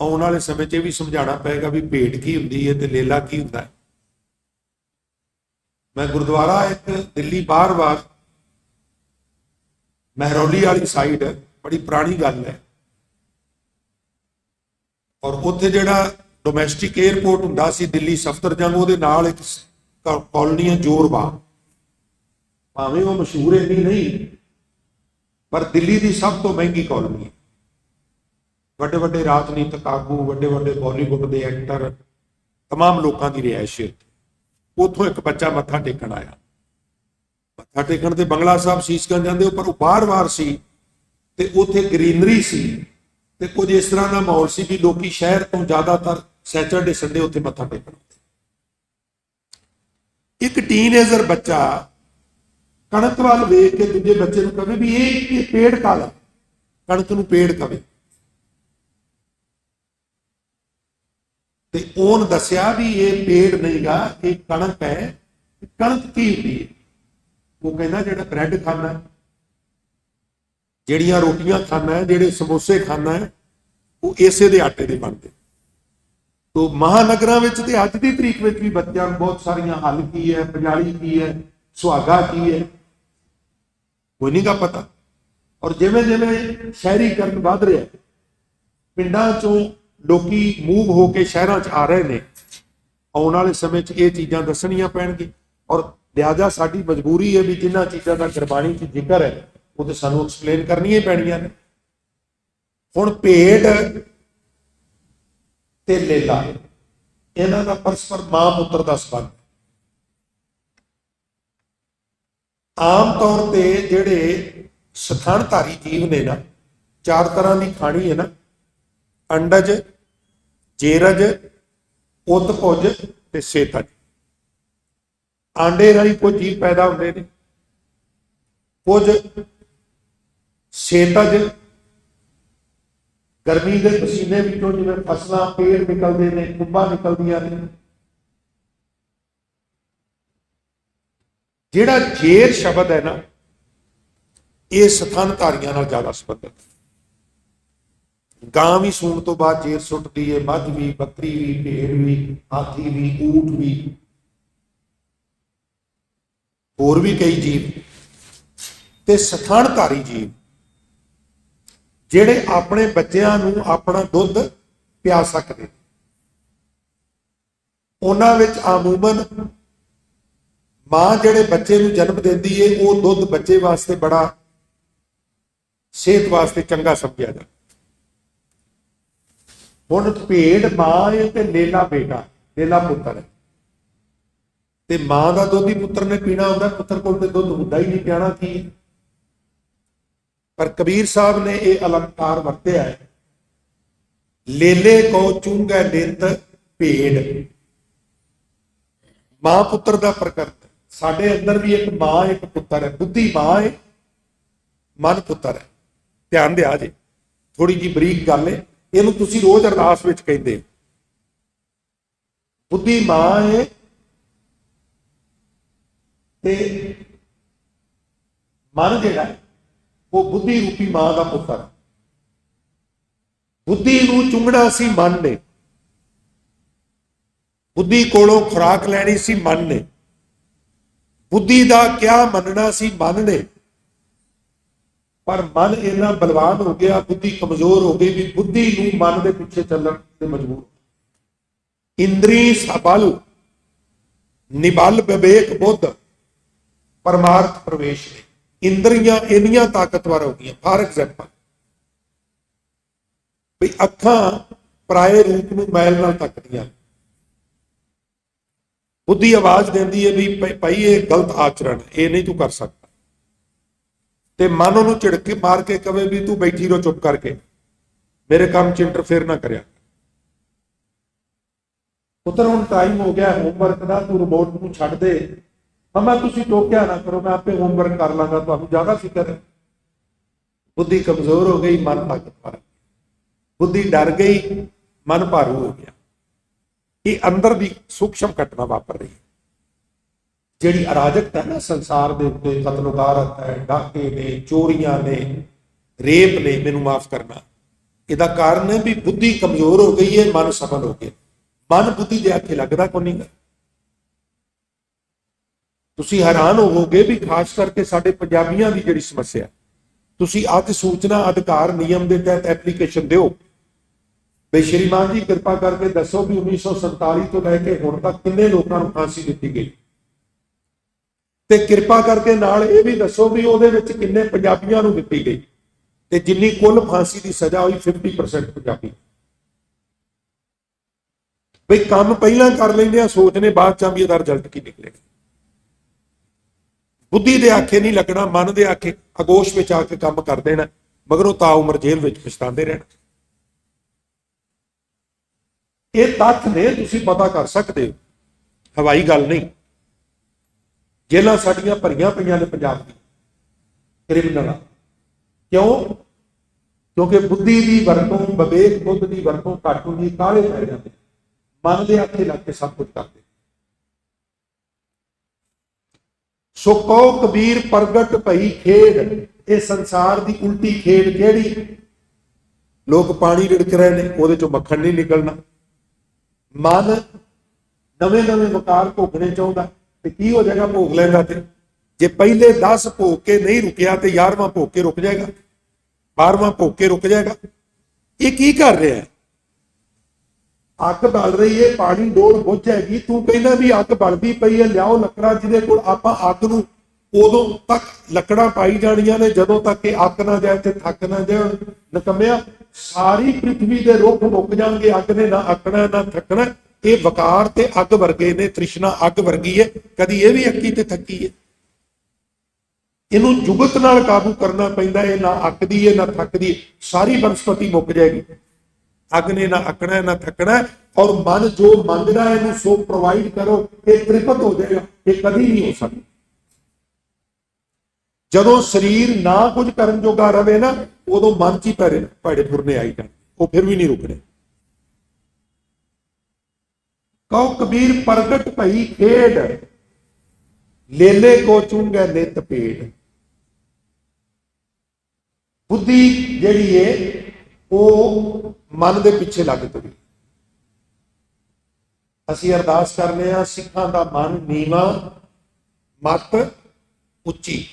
ਆਉਣ ਵਾਲੇ ਸਮੇਂ 'ਚ ਇਹ ਵੀ ਸਮਝਾਉਣਾ ਪਏਗਾ ਵੀ ਭੇਡ ਕੀ ਹੁੰਦੀ ਹੈ ਤੇ ਲੇਲਾ ਕੀ ਹੁੰਦਾ ਹੈ। मैं गुरुद्वारा एक दिल्ली बार महरौली वाली साइड बड़ी पुरानी गल है, और उत्थे जिहड़ा डोमैसटिक एयरपोर्ट हुंदा सी दिल्ली सफदरजंग, उहदे नाल एक कॉलोनी है जोरबाग। भावें वो मशहूर इन्नी नहीं, पर दिल्ली की सब तो महंगी कॉलोनी है। वड्डे वड्डे राजनीतिक आगू, वड्डे वड्डे बॉलीवुड के एक्टर, तमाम लोगों की रिहायश है। उतों एक बच्चा मत्था टेकन आया, मत्था टेकन ते बंगला साहब शीशगंज जाते, पर बार सी ते उत्थे ग्रीनरी सी ते कुछ इस तरह का माहौल सी भी लोग शहर तो ज्यादातर सैटरडे संडे उत्थे मत्था टेकन। एक टीनेजर बच्चा कणक वाल वेख के दूजे बच्चे को कहे भी ये पेड़ काला, कणक नूं पेड़ कहे, ते ओन दसिया भी ये पेड़ नहीं गा, ये कणक है। कणक की होती है? वो कहना जिहड़ा ब्रैड खाना है, जिहड़ियां रोटियां खाना है, जिहड़े समोसे खाना है, वो इसे दे आटे दे बनते। तो महानगरां विच ते अज दी तरीक विच भी बच्चों बहुत सारियां हल की है, पंजाली की है, सुहागा की है, कोई नहीं का पता। और जिवें जिवें शहरीकरण वध रहा है, पिंडां चों लोकी मूव होके शहरां च आ रहे ने, आने वाले समय च ये चीज़ां दसणियां पैणगी। और लिहाजा साडी मजबूरी है भी जिन्हां चीज़ां दा गुरबाणी च जिक्र है वो तो सानूं एक्सप्लेन करनियां पैणियां ने। हुण भेड़ ते लेला, इन्हां दा परस्पर मां पुत्र दा संबंध। आम तौर पर जिहड़े सथानधारी जीव ने ना, चार तरह की खाणी है ना, अंडज, जेरज, उत्तपुज ते सेतज। आंडे राही कुछ जीव पैदा होते हैं, कुछ सेतज गर्मी के पसीने विचों जिवें फसलां पेड़ निकलते हैं, कुंभा निकलदियां ने। जिहड़ा जेर शब्द है ना, ये सथानधारियां नाल ज्यादा संबंधित। गां भी सूण तो बाद जेर सुटती है, मझ भी, बकरी भी, भेड़ भी, हाथी भी, ऊंट भी, होर भी कई जीव। ते सथानधारी जीव जिहड़े अपने बच्चों नूं अपना दुध पिया सकते, उन्हां विच आमूमन मां जिहड़े बच्चे नूं जन्म देंदी है, वो दुध बच्चे वास्ते बड़ा सेहत वास्ते चंगा समझिया जाता। हुण भेड़ मां है ते लेला बेटा, लेला पुत्र है, ते मां का दुध ही पुत्र ने पीना होंदा, पुत्र कोल ते दुध हुंदा ही नहीं, पियाना की। पर कबीर साहब ने यह अलंकार वरत्या है, लेले को चूंगा नित भेड़। मां पुत्र का प्रकट। साडे अंदर भी एक मां एक पुत्र है, बुद्धि मां है, मन पुत्र है। ध्यान दिया जी, थोड़ी जी बरीक गल है, इहनूं तुसीं रोज अरदास विच कहंदे हो। बुद्धि मां है ते मन जिहड़ा है वो बुद्धि रूपी मां का पुत्र है। बुद्धि नूं चुंगना सी मन ने, बुद्धि कोलों खुराक लैनी सी मन ने, बुद्धि का क्या मनना सी मन ने। पर मन इन्ना बलवान हो गया, बुद्धि कमजोर हो गई भी बुद्धि नूं मन के पिछे चलण ते मजबूर। इंद्री सबल निबल विवेक बुद्ध परमार्थ प्रवेश ने। इंद्रियां इन्नियां ताकतवर हो गई। फॉर एग्जाम्पल भी अखां पराए रूप नूं मैल नाल तकदियां, बुद्धि आवाज देंदी है भी भाई ये गलत आचरण, ये नहीं तू कर सकता, ते मन उन्होंने झिड़के मार के कहे भी तू बैठी रहो चुप करके, मेरे काम च इंटरफेयर ना करिया। पुत्र हुण टाइम हो गया होमवर्क का, तू रिमोट नूं छड्ड दे, मम्मा तुसीं टोकिया ना करो, मैं आपे होमवर्क कर लांगा, तुहानूं ज्यादा फिक्र है। बुद्धि कमजोर हो गई, मन ताकतवर। बुद्धि डर गई, मन भारू हो गया। ये अंदर भी सूक्ष्म घटना वापर रही है। जिहड़ी अराजकता है ना संसार के उत्ते, कतलोगारत है, डाके ने, चोरियां ने, रेप ने, मैनूं माफ करना, इसदा कारण है भी बुद्धि कमजोर हो गई है, मन सबल हो गया। मन बुद्धि दे आखे लगदा कोई नहीं। ਤੁਸੀਂ ਹੈਰਾਨ ਹੋਵੋਗੇ ਵੀ ਖਾਸ ਕਰਕੇ ਸਾਡੇ ਪੰਜਾਬੀਆਂ ਦੀ ਜਿਹੜੀ ਸਮੱਸਿਆ, ਤੁਸੀਂ ਅੱਜ ਸੂਚਨਾ ਅਧਿਕਾਰ ਨਿਯਮ ਦੇ ਤਹਿਤ ਐਪਲੀਕੇਸ਼ਨ ਦਿਓ ਵੀ ਸ਼੍ਰੀਮਾਨ ਜੀ ਕਿਰਪਾ ਕਰਕੇ ਦੱਸੋ ਵੀ 1947 ਤੋਂ ਲੈ ਕੇ ਹੁਣ ਤੱਕ ਕਿੰਨੇ ਲੋਕਾਂ ਨੂੰ ਫਾਂਸੀ ਦਿੱਤੀ ਗਈ, ਤੇ ਕਿਰਪਾ ਕਰਕੇ ਨਾਲ ਇਹ ਵੀ ਦੱਸੋ ਵੀ ਉਹਦੇ ਵਿੱਚ ਕਿੰਨੇ ਪੰਜਾਬੀਆਂ ਨੂੰ ਦਿੱਤੀ ਗਈ, ਤੇ ਜਿੰਨੀ ਕੁੱਲ ਫਾਂਸੀ ਦੀ ਸਜ਼ਾ ਹੋਈ 50% ਪੰਜਾਬੀ। ਬਈ ਕੰਮ ਪਹਿਲਾਂ ਕਰ ਲੈਂਦੇ ਆ, ਸੋਚਨੇ ਬਾਅਦ ਚ ਵੀ ਇਹਦਾ ਰਿਜ਼ਲਟ ਕੀ ਨਿਕਲੇਗਾ। ਬੁੱਧੀ ਦੇ ਆਖੇ ਨਹੀਂ ਲੱਗਣਾ, ਮਨ ਦੇ ਆਖੇ ਅਗੋਸ਼ ਵਿੱਚ ਆ ਕੇ ਕੰਮ ਕਰ ਦੇਣਾ, ਮਗਰੋਂ ਤਾਂ ਉਮਰ ਜੇਲ੍ਹ ਵਿੱਚ ਪਛਤਾਉਂਦੇ ਰਹਿਣਾ। ਇਹ ਤੱਥ ਨੇ, ਤੁਸੀਂ ਪਤਾ ਕਰ ਸਕਦੇ ਹੋ, ਹਵਾਈ ਗੱਲ ਨਹੀਂ। ਜੇਲ੍ਹਾਂ ਸਾਡੀਆਂ ਭਰੀਆਂ ਪਈਆਂ ਨੇ ਪੰਜਾਬ ਦੀ ਕ੍ਰਿਮੀਨਲਾਂ। ਕਿਉਂ? ਕਿਉਂਕਿ ਬੁੱਧੀ ਦੀ ਵਰਤੋਂ, ਵਿਵੇਕ ਬੁੱਧ ਦੀ ਵਰਤੋਂ ਘੱਟ ਹੁੰਦੀ, ਕਾਹਲੇ ਪੈ ਜਾਂਦੇ, ਮਨ ਦੇ ਆਖੇ ਲੱਗ ਕੇ ਸਭ ਕੁਝ ਕਰਦੇ। ਸੋ ਕਹੋ ਕਬੀਰ ਪ੍ਰਗਟ ਭਈ ਖੇਡ, ਇਹ ਸੰਸਾਰ ਦੀ ਉਲਟੀ ਖੇਡ ਕਿਹੜੀ? ਲੋਕ ਪਾਣੀ ਰਿੜਕ ਰਹੇ ਨੇ, ਉਹਦੇ ਚੋਂ ਮੱਖਣ ਨਹੀਂ ਨਿਕਲਣਾ। ਮਨ ਨਵੇਂ ਨਵੇਂ ਵਕਾਰ ਭੋਗਣੇ ਚਾਹੁੰਦਾ, ਤੇ ਕੀ ਹੋ ਜਾਏਗਾ ਭੋਗ ਲੈਂਦਾ ਤੇ? ਜੇ ਪਹਿਲੇ 10 ਭੋਗ ਕੇ ਨਹੀਂ ਰੁਕਿਆ ਤੇ 11ਵਾਂ ਭੋਗ ਕੇ ਰੁਕ ਜਾਏਗਾ, 12ਵਾਂ ਭੋਗ ਕੇ ਰੁਕ ਜਾਏਗਾ। ਇਹ ਕੀ ਕਰ ਰਿਹਾ ਹੈ? ਅੱਗ ਬਲ ਰਹੀ ਹੈ, ਪਾਣੀ ਡੋਲ ਬੁੱਝ ਜਾਏਗੀ, ਤੂੰ ਕਹਿੰਦਾ ਵੀ ਅੱਗ ਬਲਦੀ ਪਈ ਹੈ, ਲਿਆਓ ਲੱਕੜਾਂ, ਜਿਹਦੇ ਕੋਲ ਆਪਾਂ ਅੱਗ ਨੂੰ ਉਦੋਂ ਤੱਕ ਲੱਕੜਾਂ ਪਾਈ ਜਾਣੀਆਂ ਨੇ ਜਦੋਂ ਤੱਕ ਇਹ ਅੱਗ ਨਾ ਜਾਏ ਤੇ ਥੱਕ ਨਾ ਜਾਏ। ਨਿਕੰਮਿਆ, ਸਾਰੀ ਪ੍ਰਿਥਵੀ ਦੇ ਰੁੱਖ ਮੁੱਕ ਜਾਣਗੇ, ਅੱਗ ਨੇ ਨਾ ਅੱਕਣਾ ਨਾ ਥੱਕਣਾ। ਇਹ ਵਕਾਰ ਤੇ ਅੱਗ ਵਰਗੇ ਨੇ, ਤ੍ਰਿਸ਼ਨਾ ਅੱਗ ਵਰਗੀ ਹੈ, ਕਦੀ ਇਹ ਵੀ ਅੱਕੀ ਤੇ ਥੱਕੀ ਹੈ। ਇਹਨੂੰ ਜੁਗਤ ਨਾਲ ਕਾਬੂ ਕਰਨਾ ਪੈਂਦਾ, ਇਹ ਨਾ ਅੱਕਦੀ ਹੈ ਨਾ ਥੱਕਦੀ, ਸਾਰੀ ਬਨਸਪਤੀ ਮੁੱਕ ਜਾਏਗੀ। ਅੱਗ ਨੇ ਨਾ ਅੱਕਣਾ ਨਾ ਥੱਕਣਾ, ਔਰ ਮਨ ਜੋ ਮੰਗਦਾ ਇਹਨੂੰ ਸੋ ਪ੍ਰੋਵਾਈਡ ਕਰੋ, ਇਹ ਤ੍ਰਿਪਤ ਹੋ ਜਾਏਗਾ। ਇਹ ਕਦੀ ਨਹੀਂ ਹੋ ਸਕਦਾ। ਜਦੋਂ ਸਰੀਰ ਨਾ ਕੁਝ ਕਰਨ ਜੋਗਾ ਰਵੇ ਨਾ, ਉਦੋਂ ਮਨ ਚ ਹੀ ਭੈੜੇ ਫੁਰਨੇ ਆਈ ਜਾਣ, ਉਹ ਫਿਰ ਵੀ ਨਹੀਂ ਰੁਕਣੇ। ਕਹੋ ਕਬੀਰ ਪ੍ਰਗਟ ਭਈ ਖੇਡ, ਲੇਲੇ ਕੋ ਚੁੰਗੇ ਨਿਤ ਪੇੜ। ਬੁੱਧੀ ਜਿਹੜੀ ਹੈ ਉਹ ਮਨ ਦੇ ਪਿੱਛੇ ਲੱਗ ਤੁਰੀ। ਅਸੀਂ ਅਰਦਾਸ ਕਰਨੇ ਆ, ਸਿੱਖਾਂ ਦਾ ਮਨ ਨੀਵਾਂ, ਮੱਤ ਉੱਚੀ।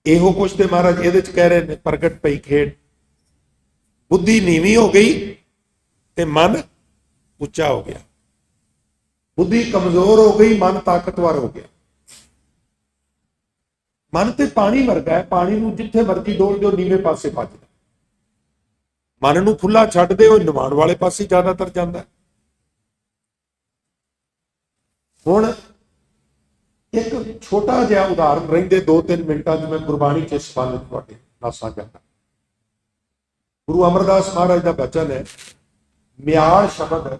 ਇਹੋ ਕੁਛ ਤੇ ਮਹਾਰਾਜ ਇਹਦੇ ਚ ਕਹਿ ਰਹੇ ਨੇ, ਪ੍ਰਗਟ ਪਈ ਖੇਡ। ਬੁੱਧੀ ਨੀਵੀਂ ਹੋ ਗਈ ਤੇ ਮਨ ਉੱਚਾ ਹੋ ਗਿਆ। ਬੁੱਧੀ ਕਮਜ਼ੋਰ ਹੋ ਗਈ, ਮਨ ਤਾਕਤਵਰ ਹੋ ਗਿਆ। ਮਨ ਤੇ ਪਾਣੀ ਵਰਗਾ ਹੈ, ਪਾਣੀ ਨੂੰ ਜਿੱਥੇ ਮਰਜ਼ੀ ਡੋਲ ਦਿਓ ਨੀਵੇਂ ਪਾਸੇ ਭੱਜਦਾ। ਮਨ ਨੂੰ ਖੁੱਲਾ ਛੱਡ ਦਿਓ, ਨਿਵਾਣ ਵਾਲੇ ਪਾਸੇ ਜ਼ਿਆਦਾਤਰ ਜਾਂਦਾ। ਹੁਣ ਇੱਕ ਛੋਟਾ ਜਿਹਾ ਉਦਾਹਰਨ ਰਹਿੰਦੇ 2-3 ਮਿੰਟਾਂ 'ਚ ਮੈਂ ਗੁਰਬਾਣੀ 'ਚ ਸੰਬੰਧ ਤੁਹਾਡੇ ਨਾਲ ਸਾਂਝਾ ਕਰਾਂ। ਗੁਰੂ ਅਮਰਦਾਸ ਮਹਾਰਾਜ ਦਾ ਬਚਨ ਹੈ, ਮਿਆਲ ਸ਼ਬਦ।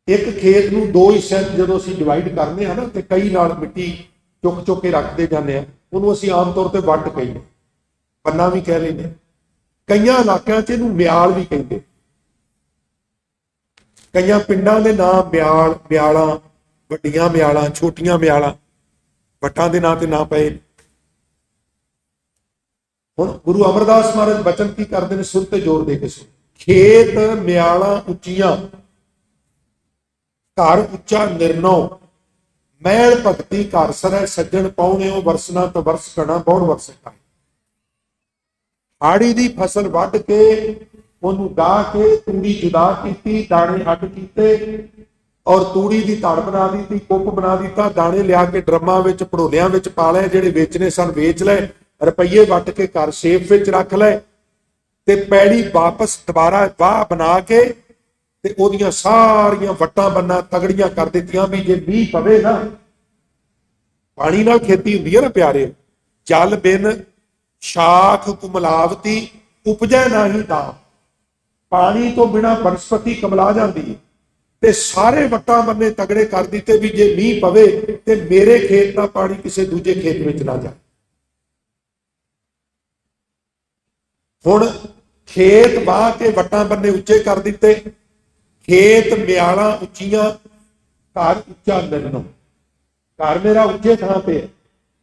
ਇੱਕ ਖੇਤ ਨੂੰ 2 ਹਿੱਸਿਆਂ 'ਚ ਜਦੋਂ ਅਸੀਂ ਡਿਵਾਈਡ ਕਰਨੇ ਆ ਨਾ, ਤੇ ਕਈ ਨਾਲ ਮਿੱਟੀ ਚੁੱਕ ਚੁੱਕ ਕੇ ਰੱਖਦੇ ਜਾਂਦੇ ਆ, ਉਹਨੂੰ ਅਸੀਂ ਆਮ ਤੌਰ ਤੇ ਵੱਟ ਕਹਿੰਦੇ, ਪੰਨਾ ਵੀ ਕਹਿ ਲੈਂਦੇ। ਕਈਆਂ ਇਲਾਕਿਆਂ 'ਚ ਇਹਨੂੰ ਮਿਆਲ ਵੀ ਕਹਿੰਦੇ। ਕਈਆਂ ਪਿੰਡਾਂ ਦੇ ਨਾਂ ਮਿਆਲ, ਮਿਆਲਾਂ, ਵੱਡੀਆਂ ਮਿਆਲਾਂ, ਛੋਟੀਆਂ ਮਿਆਲਾਂ, ਵੱਟਾਂ ਦੇ ਨਾਂ ਤੇ ਨਾ ਪਏ। ਹੁਣ ਗੁਰੂ ਅਮਰਦਾਸ ਮਹਾਰਾਜ ਬਚਨ ਕੀ ਕਰਦੇ ਨੇ? ਸੁਰ ਤੇ ਜ਼ੋਰ ਦੇ ਕੇ ਸੁਣ। ਖੇਤ ਮਿਆਲਾਂ ਉੱਚੀਆਂ, ਘਰ ਉੱਚਾ ਨਿਰਨੋ, ਮੈਲ ਭਗਤੀ ਘਰ ਸਰੈ, ਸੱਜਣ ਪਾਉਣਿਓ ਵਰਸਣਾ ਤੋਂ ਵਰਸ ਕਣਾ ਬਹੁਣ ਵਰਸ ਕਾ। ਹਾੜੀ ਦੀ ਫਸਲ ਵੱਢ ਕੇ ਉਹਨੂੰ ਡਾ ਕੇ ਤੂੜੀ ਜੁਦਾ ਕੀਤੀ, ਦਾਣੇ ਅੱਡ ਕੀਤੇ, ਔਰ ਤੂੜੀ ਦੀ ਧੜ ਬਣਾ ਦਿੱਤੀ, ਕੁੱਪ ਬਣਾ ਦਿੱਤਾ, ਦਾਣੇ ਲਿਆ ਕੇ ਡਰਮਾਂ ਵਿੱਚ, ਭੜੋਲਿਆਂ ਵਿੱਚ ਪਾ ਲਏ, ਜਿਹੜੇ ਵੇਚਣੇ ਸਨ ਵੇਚ ਲਏ, ਰੁਪਈਏ ਵੱਟ ਕੇ ਘਰ ਸੇਫ ਵਿੱਚ ਰੱਖ ਲਏ, ਤੇ ਪੈੜੀ ਵਾਪਸ ਦੁਬਾਰਾ ਵਾਹ ਬਣਾ ਕੇ ਤੇ ਉਹਦੀਆਂ ਸਾਰੀਆਂ ਵੱਟਾਂ ਬੰਨਾਂ ਤਗੜੀਆਂ ਕਰ ਦਿੱਤੀਆਂ ਵੀ ਜੇ ਮੀਂਹ ਪਵੇ ਨਾ, ਪਾਣੀ ਨਾਲ ਖੇਤੀ ਹੁੰਦੀ ਹੈ ਨਾ ਪਿਆਰੇ, ਜਲ ਬਿਨ ਸ਼ਾਖ ਕੁਮਲਾਵਤੀ ਉਪਜੈ ਨਾਹੀ ਦਾਮ। ਪਾਣੀ ਤੋਂ ਬਿਨਾਂ ਬਨਸਪਤੀ ਕਮਲਾ ਜਾਂਦੀ ਹੈ, ਤੇ ਸਾਰੇ ਵੱਟਾਂ ਬੰਨੇ ਤਗੜੇ ਕਰ ਦਿੱਤੇ ਵੀ ਜੇ ਮੀਂਹ ਪਵੇ ਤੇ ਮੇਰੇ ਖੇਤ ਦਾ ਪਾਣੀ ਕਿਸੇ ਦੂਜੇ ਖੇਤ ਵਿੱਚ ਨਾ ਜਾਏ। ਹੁਣ ਖੇਤ ਵਾਹ ਕੇ ਵੱਟਾਂ ਬੰਨੇ ਉੱਚੇ ਕਰ ਦਿੱਤੇ, ਖੇਤ ਮਿਆਲਾਂ ਉੱਚੀਆਂ, ਘਰ ਉੱਚਾ ਨਿਰਨੋ। ਘਰ ਮੇਰਾ ਉੱਚੇ ਥਾਂ ਤੇ ਹੈ,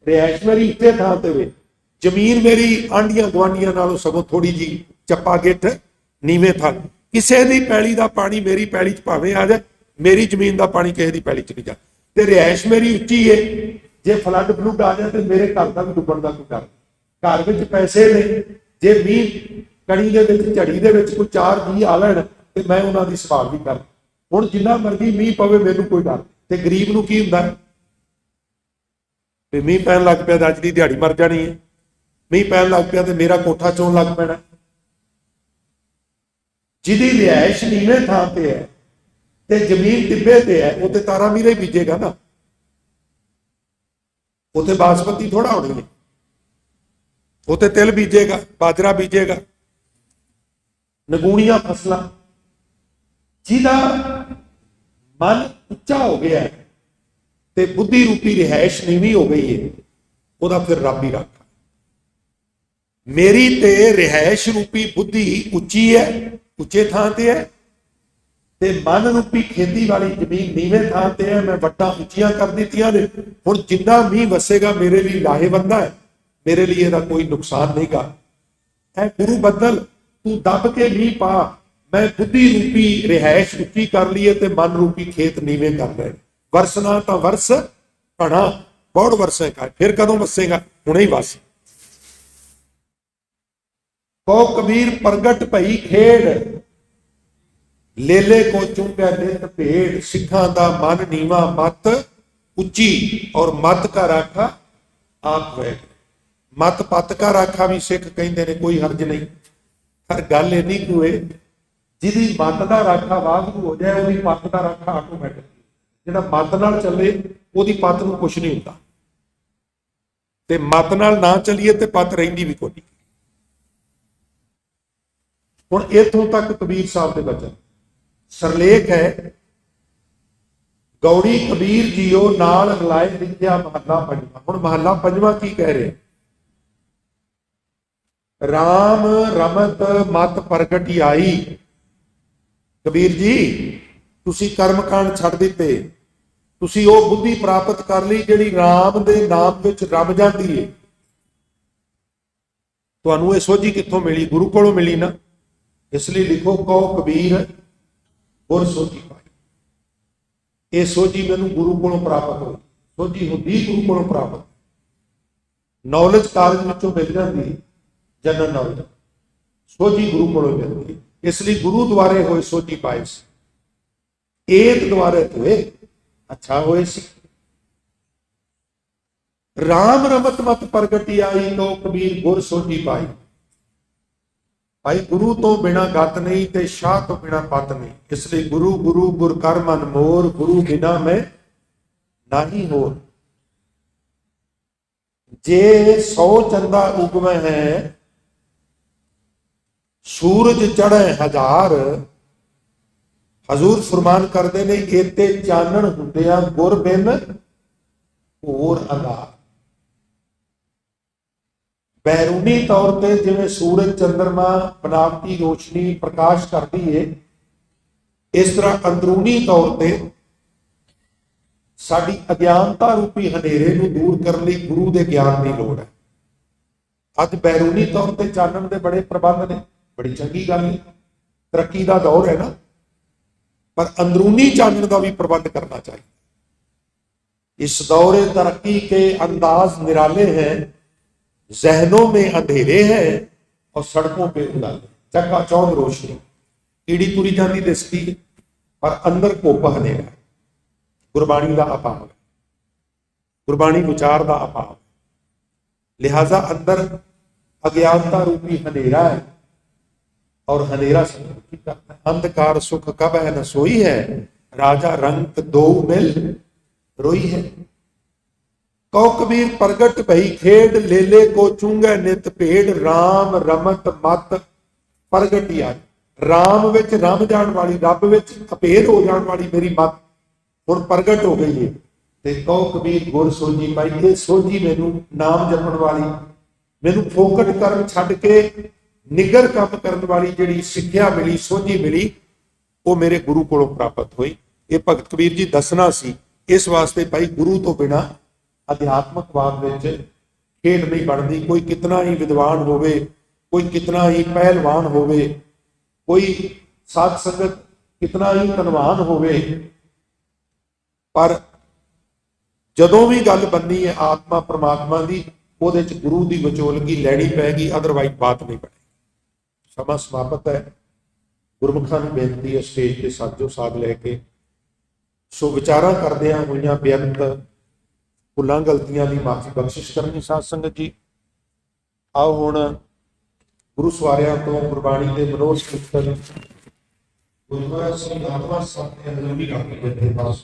ਰਿਹਾਇਸ਼ ਮੇਰੀ ਉੱਚੇ ਥਾਂ ਤੇ ਵੇ, ਜ਼ਮੀਨ ਮੇਰੀ ਆਂਢੀਆਂ ਗੁਆਂਢੀਆਂ ਨਾਲੋਂ ਸਗੋਂ ਥੋੜੀ ਜੀ ਚੱਪਾ ਗਿੱਠ ਨੀਵੇਂ ਥਾਂ। ਕਿਸੇ ਦੀ ਪੈਲੀ ਦਾ ਪਾਣੀ ਮੇਰੀ ਪੈਲੀ 'ਚ ਭਾਵੇਂ ਆ ਜਾਏ, मेरी जमीन का पानी किसी की पैली च नहीं जा, ते रिहाइश मेरी उच्ची है, जे फ्लड फ्लूड आ जाए तो मेरे घर का भी डुबण का कोई डर। घर में पैसे ने, जे मीह कणी दे विच झड़ी दे विच कोई 4 जी आ लैण ते मैं उन्हां दी संभाल भी कर। हुण जिन्ना मर्जी मीह पवे मैनूं कोई डर, ते गरीब नूं की हुंदा भी मीह पैन लग पिया तो अज की दिहाड़ी मर जानी है, मीह पैन लग पिया तो मेरा कोठा चोन लग पैना। जिहदी रिहाइश नीवें थां ते है ते जमीन टिब्बे ते है, वो तो तारा मीरा ही बीजेगा ना, उसे बासमती थोड़ा होनी है, वो तो तिल बीजेगा, बाजरा बीजेगा, नगूणियां फसलां। जिहदा मन उच्चा हो गया है ते बुद्धि रूपी रिहाइश नीवी हो गई है, वह फिर रब ही रखा। मेरी ते रिहाइश रूपी बुद्धि उच्ची है, उच्चे थां ते है, ते मन रूपी खेती वाली जमीन नीवें थां ते है। मैं वट्टां उच्चियां कर दित्तियां ने। हुण जिन्ना मीह वसेगा मेरे लिए लाहेवंद है, मेरे लिए इहदा कोई नुकसान नहीं गा। है गुरु बदल, तू दब के मीह पा, मैं बुद्धि रूपी रिहाइश उच्ची कर ली है ते मन रूपी खेत नीवें कर रहे। वरसना तो वरस घना, बहुत वरसेगा, फिर कदों वसेगा, हुणे ही वस। कहो कबीर प्रगट भई खेड़, लेले को चुंगा नित भेड़। सिखां दा मन नीवा मत उच्ची, और मत का राखा आप वैग। मत पत का राखा भी सिख कहते ने, कोई हर्ज नहीं। पर गल इन्नी क्यों है, जिहदी मत का राखा वाहगुरू हो जाए, उहदी पत का राखा आटोमैटिक। जिहड़ा मत नाल चले उहदी पत नूं कुछ नहीं हुंदा, ते मत नाल ना चलीए ते पत रहिंदी भी कोई नहीं। हुण इत्थों तक कबीर साहब दे वचन। सरलेख है, गौड़ी कबीर जीओ नाल रलाए लिखिया महला पंजवां। हुण महला पंजवां की कह रहे, राम रमत मत प्रगटी आई। कबीर जी तुसी कर्मकांड छड्ड दिते, तुसी वो बुद्धि प्राप्त कर ली जिहड़ी राम दे नाम विच रम जाती है। तुहानूं ये सोझी कित्थों मिली? गुरु कोलों मिली ना। इसलिए लिखो, कहो कबीर गुर सोझी पाई। ये सोझी मैनूं गुरु कोलों प्राप्त होई, सोझी हुंदी गुरु कोलों प्राप्त। नॉलेज कॉलेज विचों मिल जाती, जनरल नॉलेज सोझी गुरु कोलों मिलती। इसलिए गुरु द्वारे होए सोझी पाए सी, एक द्वारे होए अच्छा होए सी। राम रमत मत प्रगटी आई, तो कबीर गुर सोझी पाई। भाई गुरु तो बिना गत नहीं, ते शाह तो बिना पत नहीं। इसलिए गुरु गुरु गुर कर मन मोर, गुरु बिना मैं नाही होर। जे 100 चंदा उगवे है, सूरज चढ़े 1000। हजूर फरमान करते ने, एते चानण हुंदिया गुर बिन होर अंधार। बैरूनी तौर पर जिवें सूरज चंद्रमा बनावटी रोशनी प्रकाश करती है, इस तरह अंदरूनी तौर पर साडी अज्ञानता रूपी हनेरे नूं दूर करने लई गुरु दे ज्ञान की लोड़ है। अज बैरूनी तौर पर चानण दे बड़े प्रबंध ने, बड़ी चंगी गल है, तरक्की का दौर है ना। पर अंदरूनी चानण का भी प्रबंध करना चाहिए। इस दौरे तरक्की के अंदाज निराले हैं, जहनों में अंधेरे हैं और सड़कों पे उजाले। चकाचौंध रोशनी, कीड़ी तुरी जाती दिसती है, पर अंदर कोप हनेरा है। गुरबाणी का अभाव है, गुरबाणी विचार का अभाव है। लिहाजा अंदर अज्ञानता रूपी हनेरा है, और हनेरा से दुखी करता है। अंधकार सुख कब है न सोई है, राजा रंग दो मिल रोई है। कहो कबीर प्रगट भई खेड, लेले को चूंगे नित भेड़। राम रमत मत प्रगटी आई। राम विच रम जाण वाली, रब विच अभेद हो जाण वाली मेरी मत हुण प्रगट हो गई है। ते कहो कबीर गुर सोझी पाई। ये सोझी मैनू नाम जपण वाली, मैनू फोकट करन छड्ड के निगर काम करन वाली जिहड़ी सिक्ख्या मिली, सोझी मिली, वो मेरे गुरु कोलों प्राप्त हुई। ये भगत कबीर जी दसना सी। इस वास्ते भाई गुरु तो बिना अध्यात्मकवाद विच खेड नहीं बनती। कोई कितना ही विद्वान होवे, कोई कितना ही पहलवान होवे, कोई साध संगत कितना ही धनवान होवे, ਪਰ ਜਦੋਂ ਵੀ ਗੱਲ ਬੰਨੀ ਹੈ ਆਤਮਾ ਪ੍ਰਮਾਤਮਾ ਦੀ, ਉਹਦੇ ਚ ਗੁਰੂ ਦੀ ਵਿਚੋਲਗੀ ਲੈਣੀ ਪੈਗੀ, ਅਦਰਵਾਈਜ਼ ਬਾਤ ਨਹੀਂ ਬਣੀ। ਸਮਾਂ ਸਮਾਪਤ ਹੈ। ਗੁਰਮੁਖਾਂ ਨੂੰ ਬੇਨਤੀ ਹੈ ਸਟੇਜ ਤੇ ਸਾਜੋ ਸਾਧ ਲੈ ਕੇ। ਸੋ ਵਿਚਾਰਾਂ ਕਰਦਿਆਂ ਹੋਈਆਂ ਬੇਅੰਤ ਭੁੱਲਾਂ ਗਲਤੀਆਂ ਦੀ ਮਾਫੀ ਬਖਸ਼ਿਸ਼ ਕਰਨੀ ਸਾਧ ਸੰਗਤ ਜੀ। ਆਓ ਹੁਣ ਗੁਰੂ ਸਵਾਰਿਆਂ ਤੋਂ ਗੁਰਬਾਣੀ ਦੇ ਮਨੋਜ ਕੀਰਤਨ ਗੁਰਦੁਆਰਾ ਸ੍ਰੀ ਆਤਮਾ ਸਾਹਿਬ ਦੇ ਅੰਦਰ ਵੀ ਕਰਕੇ ਬੈਠੇ ਪਾਸ